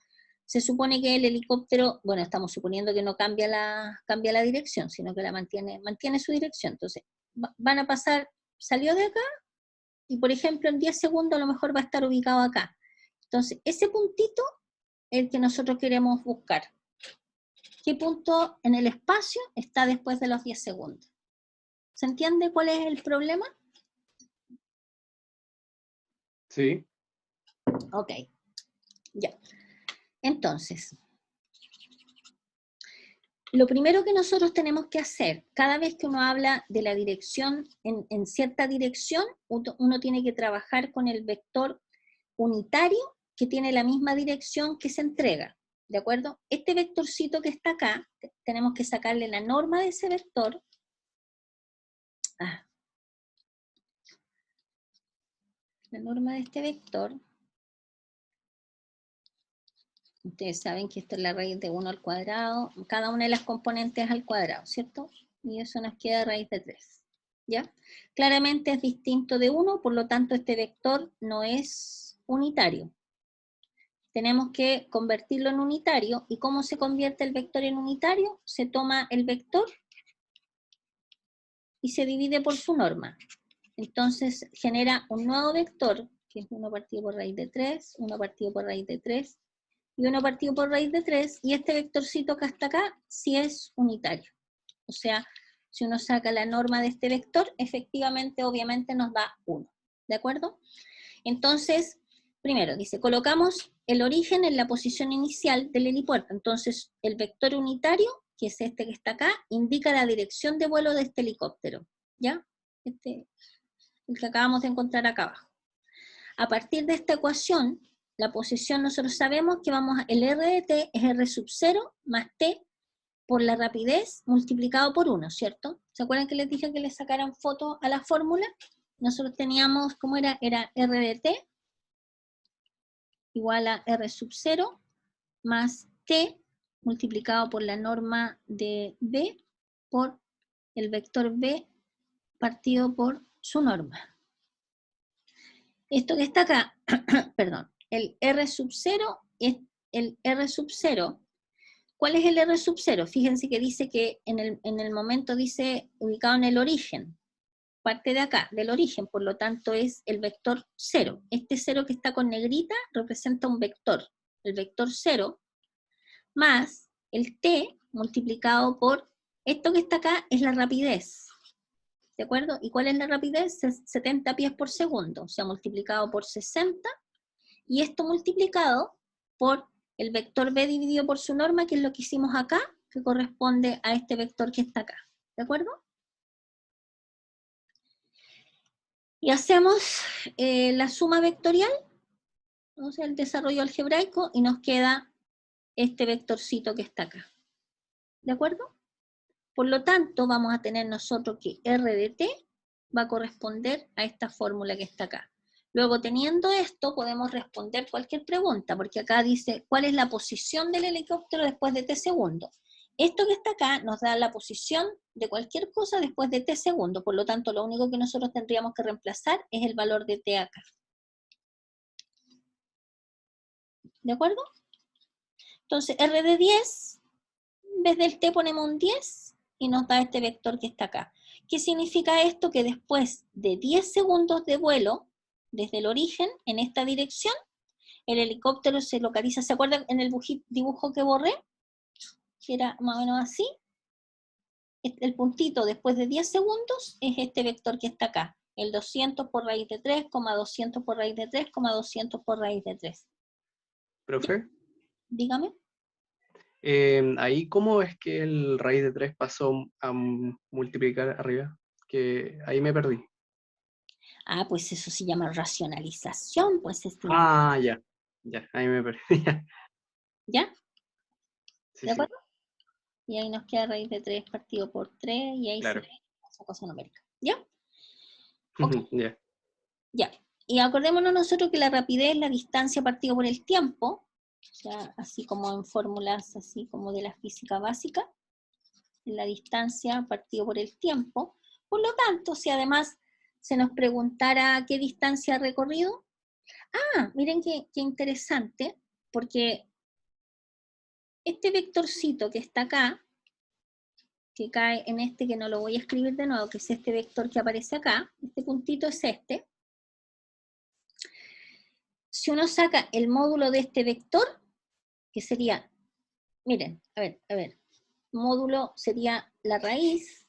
se supone que el helicóptero, bueno, estamos suponiendo que no cambia la dirección, sino que la mantiene su dirección. Entonces, van a pasar, salió de acá, y por ejemplo, en 10 segundos a lo mejor va a estar ubicado acá. Entonces, ese puntito es el que nosotros queremos buscar. ¿Qué punto en el espacio está después de los 10 segundos? ¿Se entiende cuál es el problema? Sí. Ok, ya. Entonces, lo primero que nosotros tenemos que hacer, cada vez que uno habla de la dirección, en cierta dirección, uno tiene que trabajar con el vector unitario que tiene la misma dirección que se entrega, ¿de acuerdo? Este vectorcito que está acá, tenemos que sacarle la norma de ese vector. La norma de este vector. Ustedes saben que esto es la raíz de 1 al cuadrado, cada una de las componentes al cuadrado, ¿cierto? Y eso nos queda raíz de 3, ¿ya? Claramente es distinto de 1, por lo tanto este vector no es unitario. Tenemos que convertirlo en unitario. ¿Y cómo se convierte el vector en unitario? Se toma el vector y se divide por su norma. Entonces genera un nuevo vector, que es 1 partido por raíz de 3, 1 partido por raíz de 3, y 1 partido por raíz de 3, y este vectorcito que está acá sí es unitario. O sea, si uno saca la norma de este vector, efectivamente, obviamente nos da 1. ¿De acuerdo? Entonces, primero, dice, colocamos el origen en la posición inicial del helipuerto. Entonces, el vector unitario, que es este que está acá, indica la dirección de vuelo de este helicóptero. ¿Ya? El que acabamos de encontrar acá abajo. A partir de esta ecuación, la posición nosotros sabemos que el R de t es R sub 0 más t por la rapidez multiplicado por 1, ¿cierto? ¿Se acuerdan que les dije que le sacaran foto a la fórmula? Nosotros teníamos, ¿cómo era? Era R de t igual a R sub 0 más T multiplicado por la norma de B por el vector B partido por su norma. Esto que está acá, perdón, el R sub 0 es el R sub 0. ¿Cuál es el R sub 0? Fíjense que dice que en el momento dice ubicado en el origen, parte de acá, del origen, por lo tanto es el vector 0. Este 0 que está con negrita representa un vector, el vector 0, más el t multiplicado por, esto que está acá es la rapidez, ¿de acuerdo? ¿Y cuál es la rapidez? 70 pies por segundo, o sea, multiplicado por 60, y esto multiplicado por el vector b dividido por su norma, que es lo que hicimos acá, que corresponde a este vector que está acá, ¿de acuerdo? Y hacemos la suma vectorial, o sea, el desarrollo algebraico, y nos queda este vectorcito que está acá. ¿De acuerdo? Por lo tanto, vamos a tener nosotros que R de t va a corresponder a esta fórmula que está acá. Luego, teniendo esto, podemos responder cualquier pregunta, porque acá dice, ¿cuál es la posición del helicóptero después de t segundos? Esto que está acá nos da la posición de cualquier cosa después de t segundos, por lo tanto, lo único que nosotros tendríamos que reemplazar es el valor de t acá. ¿De acuerdo? Entonces, R de 10, en vez del t ponemos un 10 y nos da este vector que está acá. ¿Qué significa esto? Que después de 10 segundos de vuelo, desde el origen, en esta dirección, el helicóptero se localiza. ¿Se acuerdan en el dibujo que borré? Que era más o menos así. El puntito después de 10 segundos es este vector que está acá. El 200 por raíz de 3, 200 por raíz de 3, 200 por raíz de 3. Profe, Dígame. ahí cómo es que el raíz de 3 pasó a multiplicar arriba, que ahí me perdí. Ah, pues eso se llama racionalización, pues estimado. Ah, ya, ahí me perdí. ¿Ya? Sí, ¿De sí, acuerdo? Y ahí nos queda raíz de 3 partido por 3, y ahí claro. se esa cosa numérica. ¿Ya? Ok, Ya. ya. Y acordémonos nosotros que la rapidez es la distancia partido por el tiempo, o sea, así como en fórmulas así como de la física básica, la distancia partido por el tiempo. Por lo tanto, si además se nos preguntara qué distancia ha recorrido, miren qué interesante, porque este vectorcito que está acá, que cae en este, que no lo voy a escribir de nuevo, que es este vector que aparece acá, este puntito es este. Si uno saca el módulo de este vector, que sería, miren, a ver, módulo sería la raíz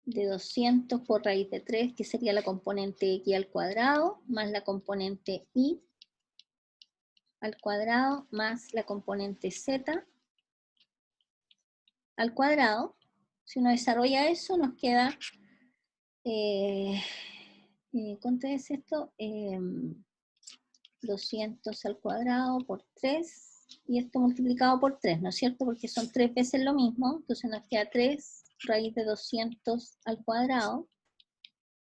de 200 por raíz de 3, que sería la componente x al cuadrado, más la componente y al cuadrado, más la componente z al cuadrado. Si uno desarrolla eso, nos queda, ¿cuánto es esto? 200 al cuadrado por 3, y esto multiplicado por 3, ¿no es cierto? Porque son 3 veces lo mismo, entonces nos queda 3 raíz de 200 al cuadrado,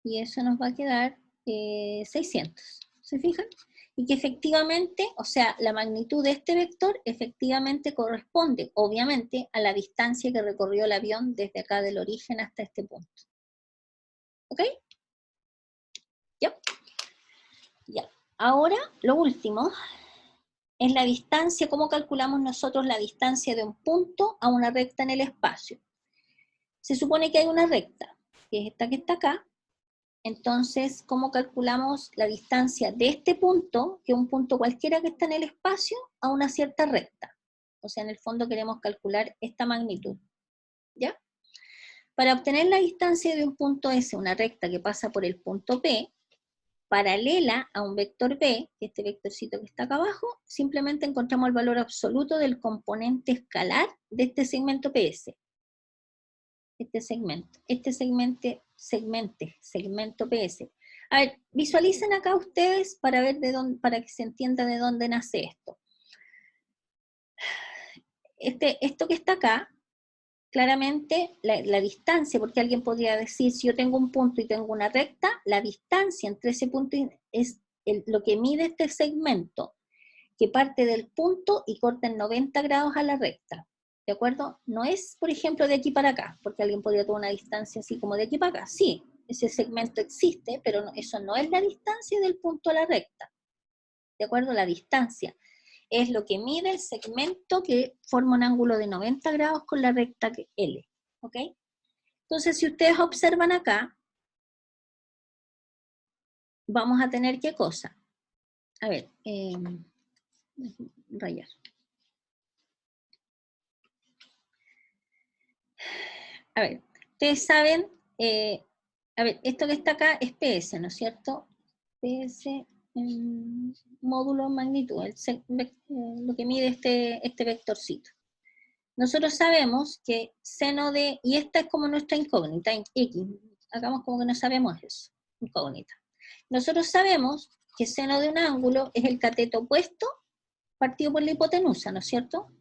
y eso nos va a quedar 600, ¿se fijan? Y que efectivamente, o sea, la magnitud de este vector efectivamente corresponde, obviamente, a la distancia que recorrió el avión desde acá del origen hasta este punto. ¿Ok? ¿Ya? Ya. Ahora, lo último, es la distancia, cómo calculamos nosotros la distancia de un punto a una recta en el espacio. Se supone que hay una recta, que es esta que está acá. Entonces, ¿cómo calculamos la distancia de este punto, que es un punto cualquiera que está en el espacio, a una cierta recta? O sea, en el fondo queremos calcular esta magnitud, ¿ya? Para obtener la distancia de un punto S, una recta que pasa por el punto P, paralela a un vector B, este vectorcito que está acá abajo, simplemente encontramos el valor absoluto del componente escalar de este segmento PS. Segmento PS. A ver, visualicen acá ustedes para ver de dónde, para que se entienda de dónde nace esto. Esto que está acá, claramente la distancia, porque alguien podría decir, si yo tengo un punto y tengo una recta, la distancia entre ese punto es lo que mide este segmento, que parte del punto y corta en 90 grados a la recta, ¿de acuerdo? No es, por ejemplo, de aquí para acá, porque alguien podría tomar una distancia así como de aquí para acá. Sí, ese segmento existe, pero eso no es la distancia del punto a la recta, ¿de acuerdo? La distancia es lo que mide el segmento que forma un ángulo de 90 grados con la recta L, ¿ok? Entonces, si ustedes observan acá, vamos a tener ¿qué cosa? A ver, rayar. A ver, ustedes saben, a ver, esto que está acá es PS, ¿no es cierto? PS módulo magnitud, lo que mide este vectorcito. Nosotros sabemos que seno de, y esta es como nuestra incógnita, X, hagamos como que no sabemos eso, incógnita. Nosotros sabemos que seno de un ángulo es el cateto opuesto partido por la hipotenusa, ¿no es cierto?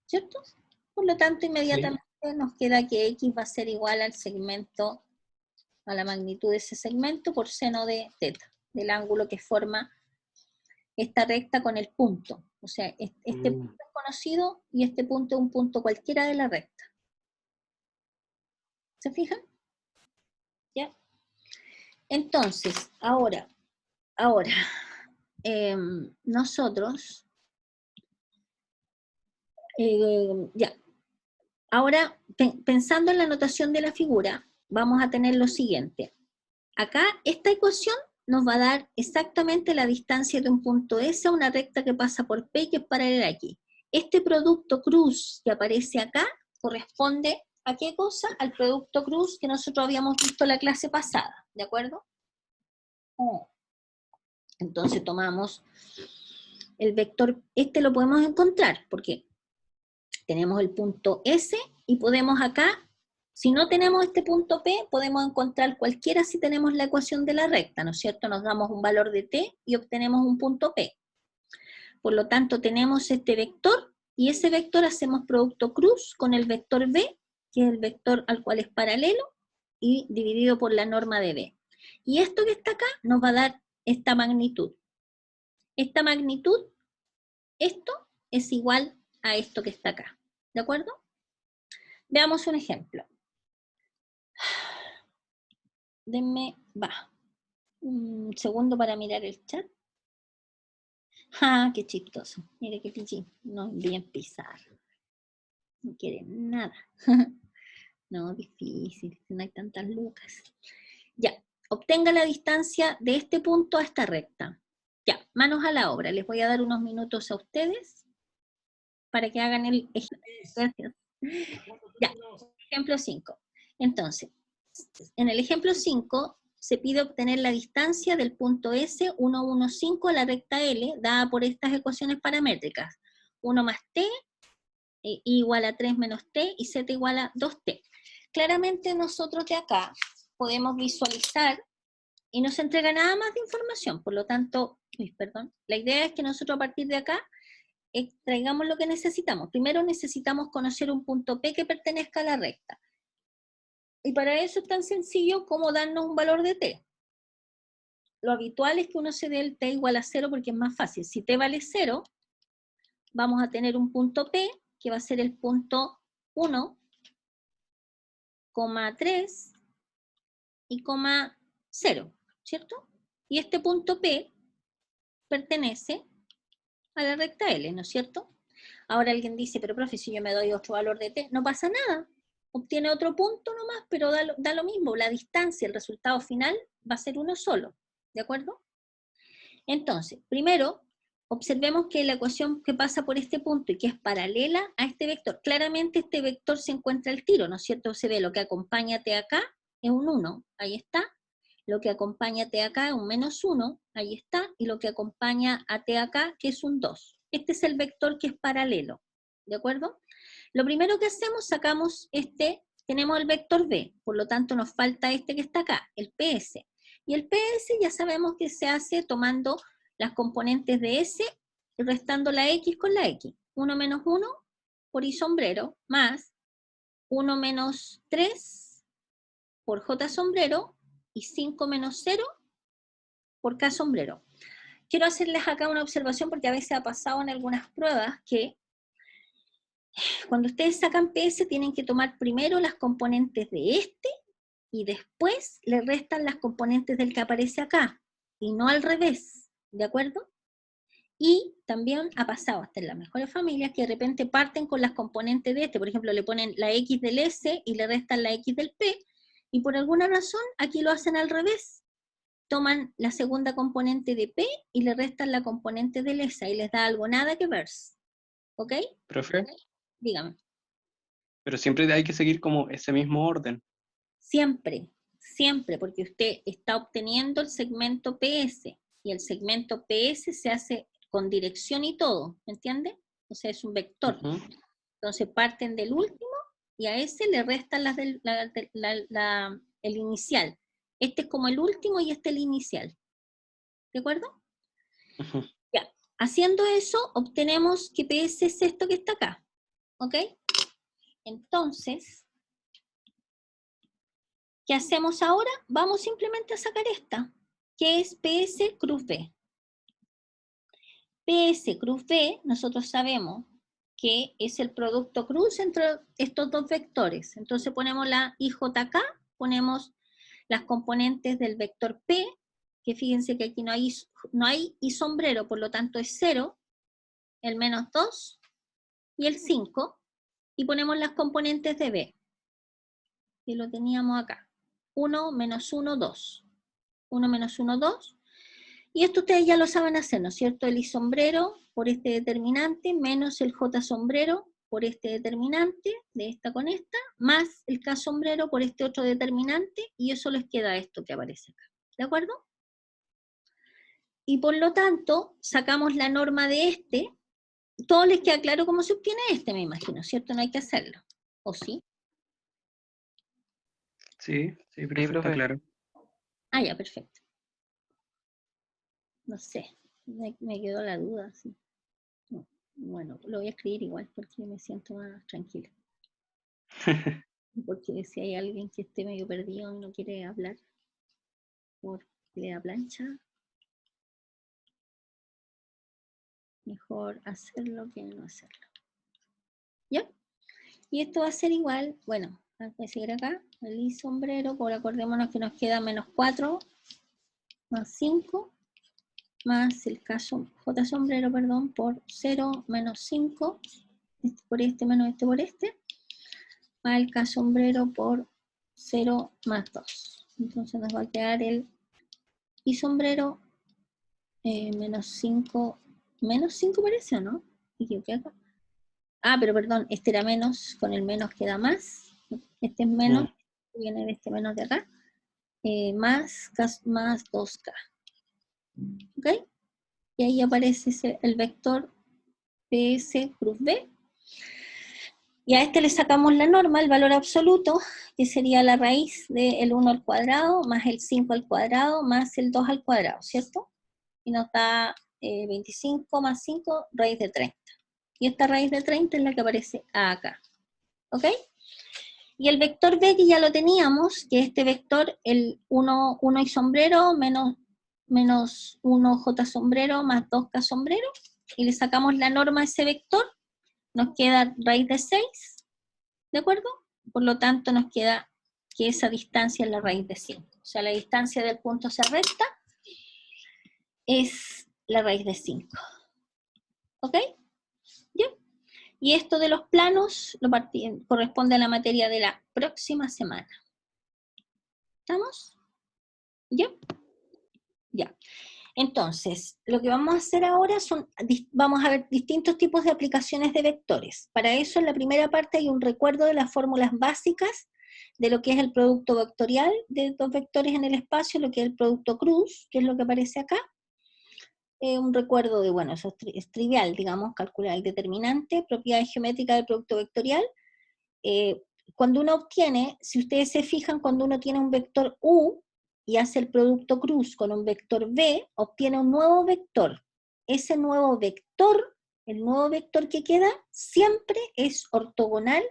¿Cierto? Por lo tanto, inmediatamente nos queda que X va a ser igual al segmento, a la magnitud de ese segmento por seno de teta, del ángulo que forma esta recta con el punto. O sea, este punto es conocido y este punto es un punto cualquiera de la recta. ¿Se fijan? ¿Ya? Entonces, ahora, nosotros, ya, ahora, pensando en la notación de la figura, vamos a tener lo siguiente. Acá, esta ecuación nos va a dar exactamente la distancia de un punto S a una recta que pasa por P, que es paralela aquí. Este producto cruz que aparece acá corresponde ¿a qué cosa? Al producto cruz que nosotros habíamos visto en la clase pasada, ¿de acuerdo? Entonces tomamos el vector, este lo podemos encontrar, porque tenemos el punto S y podemos acá, si no tenemos este punto P, podemos encontrar cualquiera si tenemos la ecuación de la recta, ¿no es cierto? Nos damos un valor de T y obtenemos un punto P. Por lo tanto, tenemos este vector, y ese vector hacemos producto cruz con el vector B, que es el vector al cual es paralelo, y dividido por la norma de B. Y esto que está acá nos va a dar esta magnitud. Esta magnitud, esto es igual a esto que está acá. ¿De acuerdo? Veamos un ejemplo. Denme, un segundo para mirar el chat. ¡Ah, qué chistoso! Mire qué pichín. No, bien pisar. No quiere nada. No, difícil. No hay tantas lucas. Ya, obtenga la distancia de este punto a esta recta. Ya, manos a la obra. Les voy a dar unos minutos a ustedes para que hagan el ejemplo. Ya, ejemplo 5. Entonces, en el ejemplo 5 se pide obtener la distancia del punto S 1,15 a la recta L, dada por estas ecuaciones paramétricas. 1 más T, I igual a 3 menos T, y Z igual a 2T. Claramente nosotros de acá podemos visualizar, y no se entrega nada más de información, por lo tanto, la idea es que nosotros a partir de acá extraigamos lo que necesitamos. Primero necesitamos conocer un punto P que pertenezca a la recta. Y para eso es tan sencillo como darnos un valor de T. Lo habitual es que uno se dé el T igual a 0 porque es más fácil. Si T vale 0, vamos a tener un punto P que va a ser el punto 1,3 y 0, ¿cierto? Y este punto P pertenece a la recta L, ¿no es cierto? Ahora alguien dice, pero profe, si yo me doy otro valor de T, no pasa nada. Obtiene otro punto nomás, pero da lo mismo. La distancia, el resultado final, va a ser uno solo. ¿De acuerdo? Entonces, primero, observemos que la ecuación que pasa por este punto y que es paralela a este vector, claramente este vector se encuentra al tiro, ¿no es cierto? Se ve lo que acompaña T acá es un 1, ahí está. Lo que acompaña a T acá es un menos 1, ahí está. Y lo que acompaña a T acá, que es un 2. Este es el vector que es paralelo. ¿De acuerdo? Lo primero que hacemos, sacamos tenemos el vector B, por lo tanto nos falta este que está acá, el PS. Y el PS ya sabemos que se hace tomando las componentes de S y restando la X con la X. 1 menos 1 por I sombrero, más 1 menos 3 por J sombrero, y 5 menos 0 por K sombrero. Quiero hacerles acá una observación porque a veces ha pasado en algunas pruebas que cuando ustedes sacan PS tienen que tomar primero las componentes de este y después le restan las componentes del que aparece acá, y no al revés, ¿de acuerdo? Y también ha pasado hasta en las mejores familias que de repente parten con las componentes de este, por ejemplo, le ponen la X del S y le restan la X del P, y por alguna razón aquí lo hacen al revés. Toman la segunda componente de P y le restan la componente del S, y les da algo nada que ver. ¿Ok? Profe, Dígame. pero siempre hay que seguir como ese mismo orden. Siempre, siempre, porque usted está obteniendo el segmento PS, y el segmento PS se hace con dirección y todo, ¿me entiende? O sea, es un vector. Ujú. Entonces parten del último y a ese le restan las el inicial. Este es como el último y este el inicial. ¿De acuerdo? Ujú. Ya. Haciendo eso, obtenemos que PS es esto que está acá. ¿Ok? Entonces, ¿qué hacemos ahora? Vamos simplemente a sacar esta, que es PS cruz B. PS cruz B, nosotros sabemos que es el producto cruz entre estos dos vectores. Entonces ponemos la IJK, ponemos las componentes del vector P, que fíjense que aquí no hay y sombrero, por lo tanto es 0, el menos 2 y el 5, y ponemos las componentes de B, que lo teníamos acá. 1, menos 1, 2. 1, menos 1, 2. Y esto ustedes ya lo saben hacer, ¿no es cierto? El I sombrero por este determinante, menos el J sombrero por este determinante, de esta con esta, más el K sombrero por este otro determinante, y eso les queda esto que aparece acá. ¿De acuerdo? Y por lo tanto, sacamos la norma de este. Todo les queda claro cómo se obtiene este, me imagino, ¿cierto? No hay que hacerlo. ¿O sí? Sí, Sí, profe, está profe. claro. Ah, ya, perfecto. No sé, me quedó la duda, sí. No, bueno, lo voy a escribir igual porque me siento más tranquila. Porque si hay alguien que esté medio perdido y no quiere hablar por la plancha, mejor hacerlo que no hacerlo. ¿Ya? Y esto va a ser igual, bueno, voy a seguir acá, el I sombrero, por acordémonos que nos queda menos 4, más 5, más el J sombrero, perdón, por 0, menos 5, este por este, menos este por este, más el K sombrero por 0 más 2. Entonces nos va a quedar el I sombrero menos 5 parece, ¿o no? Me equivoqué acá. Ah, pero perdón, este era menos, con el menos queda más. Este es menos, viene de este menos de acá. Más 2K. ¿Ok? Y ahí aparece el vector PS cruz B. Y a este le sacamos la norma, el valor absoluto, que sería la raíz del 1 al cuadrado, más el 5 al cuadrado, más el 2 al cuadrado, ¿cierto? Y nos da 25 más 5, raíz de 30. Y esta raíz de 30 es la que aparece acá. ¿Ok? Y el vector B, que ya lo teníamos, que este vector, el 1 y sombrero, menos 1J sombrero, más 2K sombrero, y le sacamos la norma a ese vector, nos queda raíz de 6, ¿de acuerdo? Por lo tanto, nos queda que esa distancia es la raíz de 5. O sea, la distancia del punto C recta es la raíz de 5. ¿Ok? ¿Ya? Y esto de los planos corresponde a la materia de la próxima semana. ¿Estamos? ¿Ya? Ya. Entonces, lo que vamos a hacer ahora vamos a ver distintos tipos de aplicaciones de vectores. Para eso, en la primera parte hay un recuerdo de las fórmulas básicas de lo que es el producto vectorial de dos vectores en el espacio, lo que es el producto cruz, que es lo que aparece acá. Un recuerdo de, bueno, eso es trivial, digamos, calcular el determinante, propiedades geométricas del producto vectorial. Cuando uno obtiene, si ustedes se fijan, cuando uno tiene un vector U y hace el producto cruz con un vector V, obtiene un nuevo vector. Ese nuevo vector, el nuevo vector que queda, siempre es ortogonal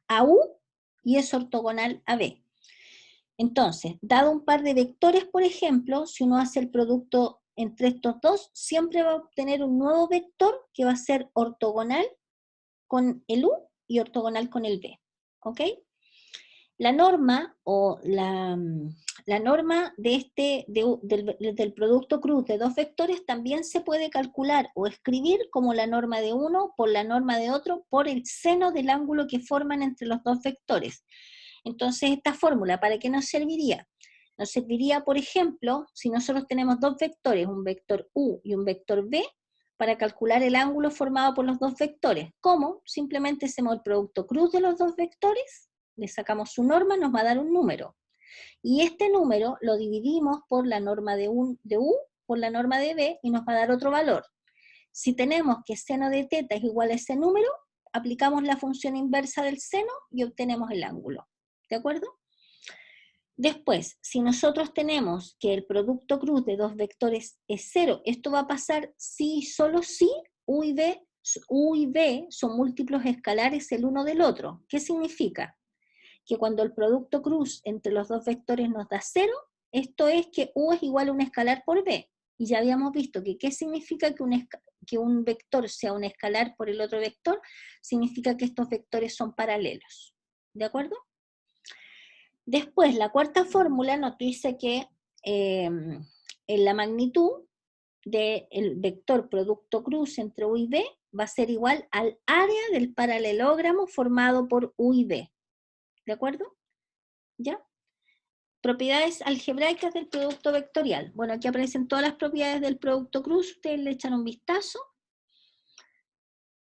a U y es ortogonal a B. Entonces, dado un par de vectores, por ejemplo, si uno hace el producto entre estos dos, siempre va a obtener un nuevo vector que va a ser ortogonal con el U y ortogonal con el B, ¿ok? La norma o la norma de del producto cruz de dos vectores también se puede calcular o escribir como la norma de uno por la norma de otro por el seno del ángulo que forman entre los dos vectores. Entonces, esta fórmula, ¿para qué nos serviría? Nos serviría, por ejemplo, si nosotros tenemos dos vectores, un vector U y un vector B, para calcular el ángulo formado por los dos vectores. ¿Cómo? Simplemente hacemos el producto cruz de los dos vectores, le sacamos su norma, nos va a dar un número. Y este número lo dividimos por la norma de U por la norma de B y nos va a dar otro valor. Si tenemos que seno de teta es igual a ese número, aplicamos la función inversa del seno y obtenemos el ángulo. ¿De acuerdo? Después, si nosotros tenemos que el producto cruz de dos vectores es 0, esto va a pasar si, solo si U y B son múltiplos escalares el uno del otro. ¿Qué significa? Que cuando el producto cruz entre los dos vectores nos da 0, esto es que U es igual a un escalar por B. Y ya habíamos visto que ¿qué significa que un vector sea un escalar por el otro vector? Significa que estos vectores son paralelos. ¿De acuerdo? Después, la cuarta fórmula nos dice que en la magnitud del vector producto cruz entre U y B va a ser igual al área del paralelogramo formado por U y B. ¿De acuerdo? ¿Ya? Propiedades algebraicas del producto vectorial. Bueno, aquí aparecen todas las propiedades del producto cruz, ustedes le echan un vistazo.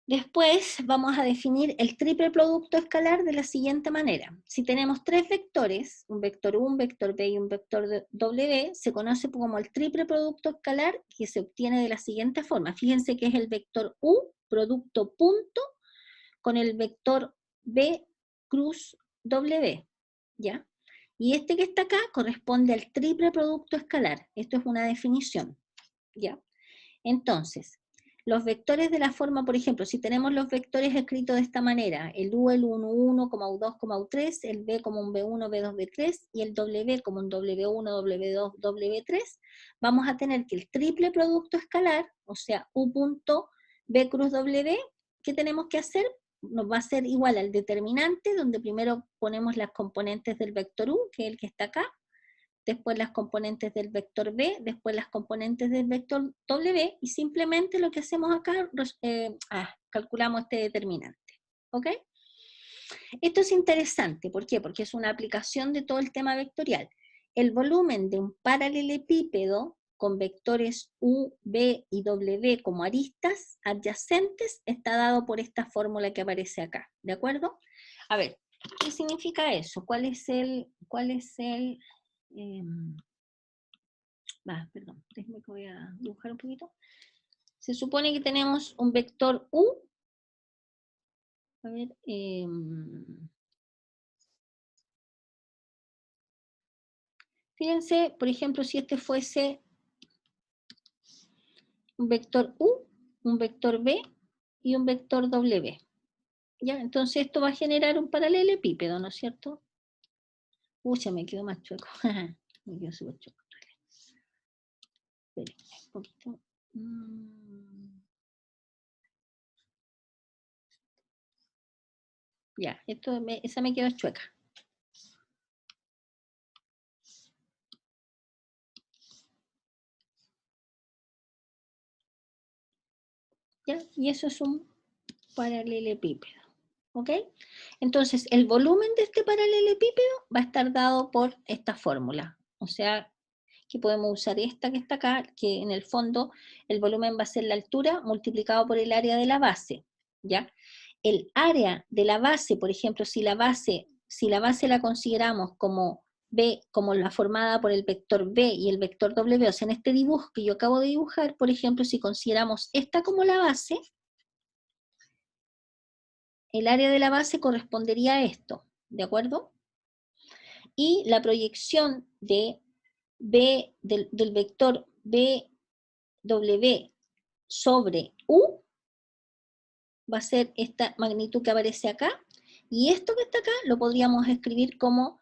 Después vamos a definir el triple producto escalar de la siguiente manera. Si tenemos tres vectores, un vector U, un vector B y un vector W, se conoce como el triple producto escalar que se obtiene de la siguiente forma. Fíjense que es el vector U, producto punto, con el vector B, cruz, W, ¿ya? Y este que está acá corresponde al triple producto escalar. Esto es una definición, ¿ya? Entonces, los vectores de la forma, por ejemplo, si tenemos los vectores escritos de esta manera, el U, el 1, 1, U2, U3, el B como un B1, B2, B3, y el W como un W1, W2, W3, vamos a tener que el triple producto escalar, o sea, U punto B cruz W, ¿qué tenemos que hacer? Nos va a ser igual al determinante, donde primero ponemos las componentes del vector U, que es el que está acá, después las componentes del vector B, después las componentes del vector W, y simplemente lo que hacemos acá, calculamos este determinante. ¿Ok? Esto es interesante, ¿por qué? Porque es una aplicación de todo el tema vectorial. El volumen de un paralelepípedo con vectores U, B y W como aristas adyacentes está dado por esta fórmula que aparece acá, ¿de acuerdo? A ver, ¿qué significa eso? ¿Cuál es el perdón, déjenme que voy a dibujar un poquito. Se supone que tenemos un vector U. A ver, fíjense, por ejemplo, si este fuese un vector U, un vector B y un vector W. ¿Ya? Entonces esto va a generar un paralelepípedo, ¿no es cierto? Ya me quedó más chueco. Me quedó súper chueco. Espérenme un poquito. Ya, esa me quedó chueca. ¿Ya? Y eso es un paralelepípedo. ¿Ok? Entonces, el volumen de este paralelepípedo va a estar dado por esta fórmula. O sea, que podemos usar esta que está acá, que en el fondo el volumen va a ser la altura multiplicado por el área de la base. ¿Ya? El área de la base, por ejemplo, si la base la consideramos como B, como la formada por el vector B y el vector W, o sea, en este dibujo que yo acabo de dibujar, por ejemplo, si consideramos esta como la base, el área de la base correspondería a esto, ¿de acuerdo? Y la proyección de B, del vector BW sobre U va a ser esta magnitud que aparece acá, y esto que está acá lo podríamos escribir como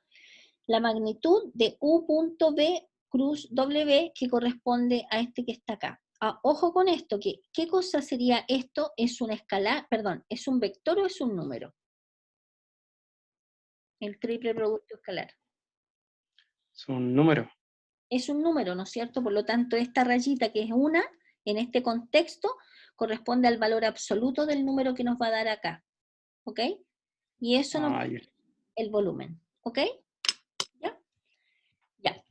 la magnitud de U punto B cruz W que corresponde a este que está acá. Ojo con esto, que ¿qué cosa sería esto? ¿Es un escalar, perdón, es un vector o es un número? El triple producto escalar. Es un número. Es un número, ¿no es cierto? Por lo tanto, esta rayita que es una, en este contexto, corresponde al valor absoluto del número que nos va a dar acá. ¿Ok? Y eso nos Ah, da ya. el volumen. ¿Ok? ¿Ya? Ya.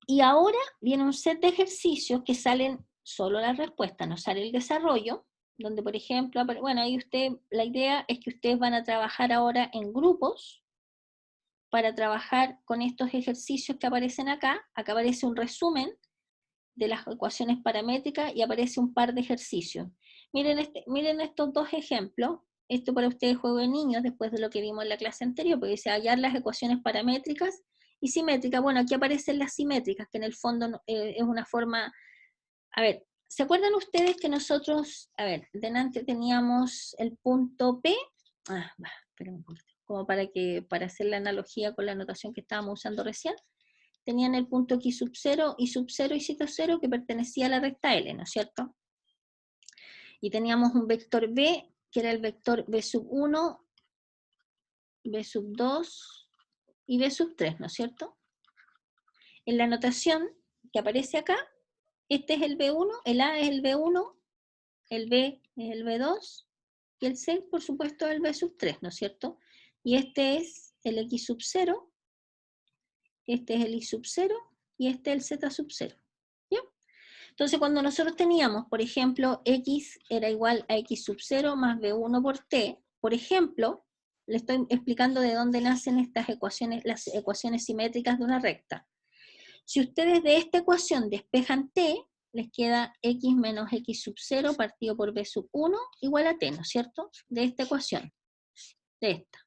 Y ahora viene un set de ejercicios que salen solo la respuesta, no sale el desarrollo, donde por ejemplo, bueno, ahí la idea es que ustedes van a trabajar ahora en grupos para trabajar con estos ejercicios que aparecen acá. Acá aparece un resumen de las ecuaciones paramétricas y aparece un par de ejercicios. Miren estos dos ejemplos. Esto para ustedes juego de niños, después de lo que vimos en la clase anterior, porque dice hallar las ecuaciones paramétricas y simétricas. Bueno, aquí aparecen las simétricas, que en el fondo es una forma... A ver, ¿se acuerdan ustedes que nosotros, delante teníamos el punto P? Esperen un poquito, como para hacer la analogía con la notación que estábamos usando recién. Tenían el punto X sub 0, Y sub 0 y Z 0 que pertenecía a la recta L, ¿no es cierto? Y teníamos un vector B, que era el vector B sub 1, B sub 2 y B sub 3, ¿no es cierto? En la notación que aparece acá, este es el B1, el A es el B1, el B es el B2, y el C, por supuesto, es el B sub 3, ¿no es cierto? Y este es el X sub 0, este es el Y sub 0, y este es el Z sub 0. ¿Ya? Entonces, cuando nosotros teníamos, por ejemplo, X era igual a X sub 0 más B1 por T, por ejemplo, le estoy explicando de dónde nacen estas ecuaciones, las ecuaciones simétricas de una recta. Si ustedes de esta ecuación despejan T, les queda X menos X sub 0 partido por B sub 1 igual a T, ¿no es cierto? De esta ecuación, de esta.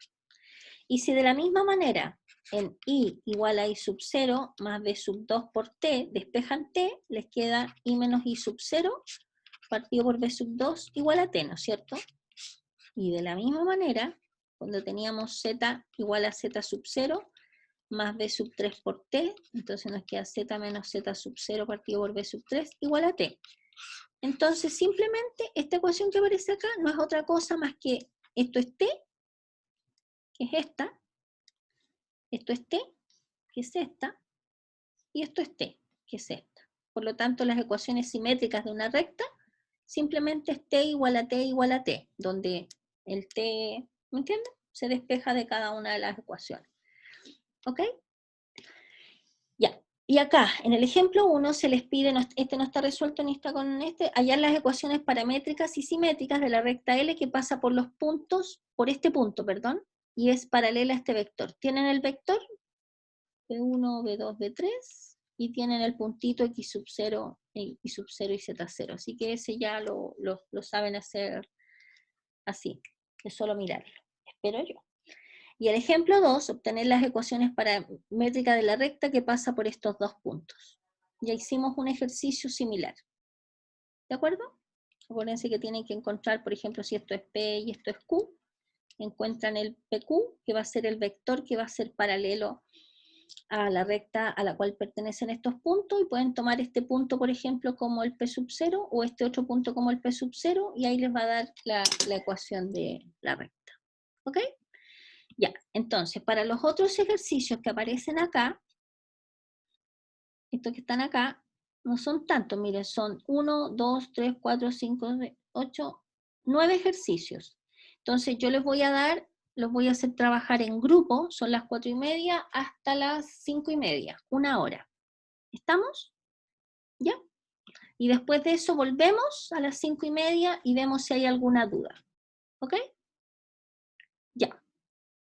Y si de la misma manera en Y igual a Y sub 0 más B sub 2 por T, despejan T, les queda Y menos Y sub 0 partido por B sub 2 igual a T, ¿no es cierto? Y de la misma manera, cuando teníamos Z igual a Z sub 0 más B sub 3 por T, entonces nos queda Z menos Z sub 0 partido por B sub 3 igual a T. Entonces simplemente esta ecuación que aparece acá no es otra cosa más que esto es T, que es esta, esto es T, que es esta, y esto es T, que es esta. Por lo tanto, las ecuaciones simétricas de una recta simplemente es T igual a T igual a T, donde el T, ¿me entienden? Se despeja de cada una de las ecuaciones. ¿Ok? Ya. Y acá, en el ejemplo 1, se les pide, este no está resuelto ni está con este, hallar las ecuaciones paramétricas y simétricas de la recta L que pasa por los puntos, por este punto, perdón, y es paralela a este vector. Tienen el vector B1, B2, B3, y tienen el puntito X sub 0, Y sub 0 y Z 0. Así que ese ya lo saben hacer así, es solo mirarlo, espero yo. Y el ejemplo 2, obtener las ecuaciones paramétricas de la recta que pasa por estos dos puntos. Ya hicimos un ejercicio similar. ¿De acuerdo? Acuérdense que tienen que encontrar, por ejemplo, si esto es P y esto es Q, encuentran el PQ, que va a ser el vector que va a ser paralelo a la recta a la cual pertenecen estos puntos, y pueden tomar este punto, por ejemplo, como el P sub 0, o este otro punto como el P sub 0, y ahí les va a dar la ecuación de la recta. ¿Ok? Ya, entonces, para los otros ejercicios que aparecen acá, estos que están acá, no son tantos, miren, son 1, 2, 3, 4, 5, 8, 9 ejercicios. Entonces yo les voy a dar, los voy a hacer trabajar en grupo, son las 4:30 hasta las 5:30, 1 hora. ¿Estamos? ¿Ya? Y después de eso volvemos a las 5:30 y vemos si hay alguna duda. ¿Ok?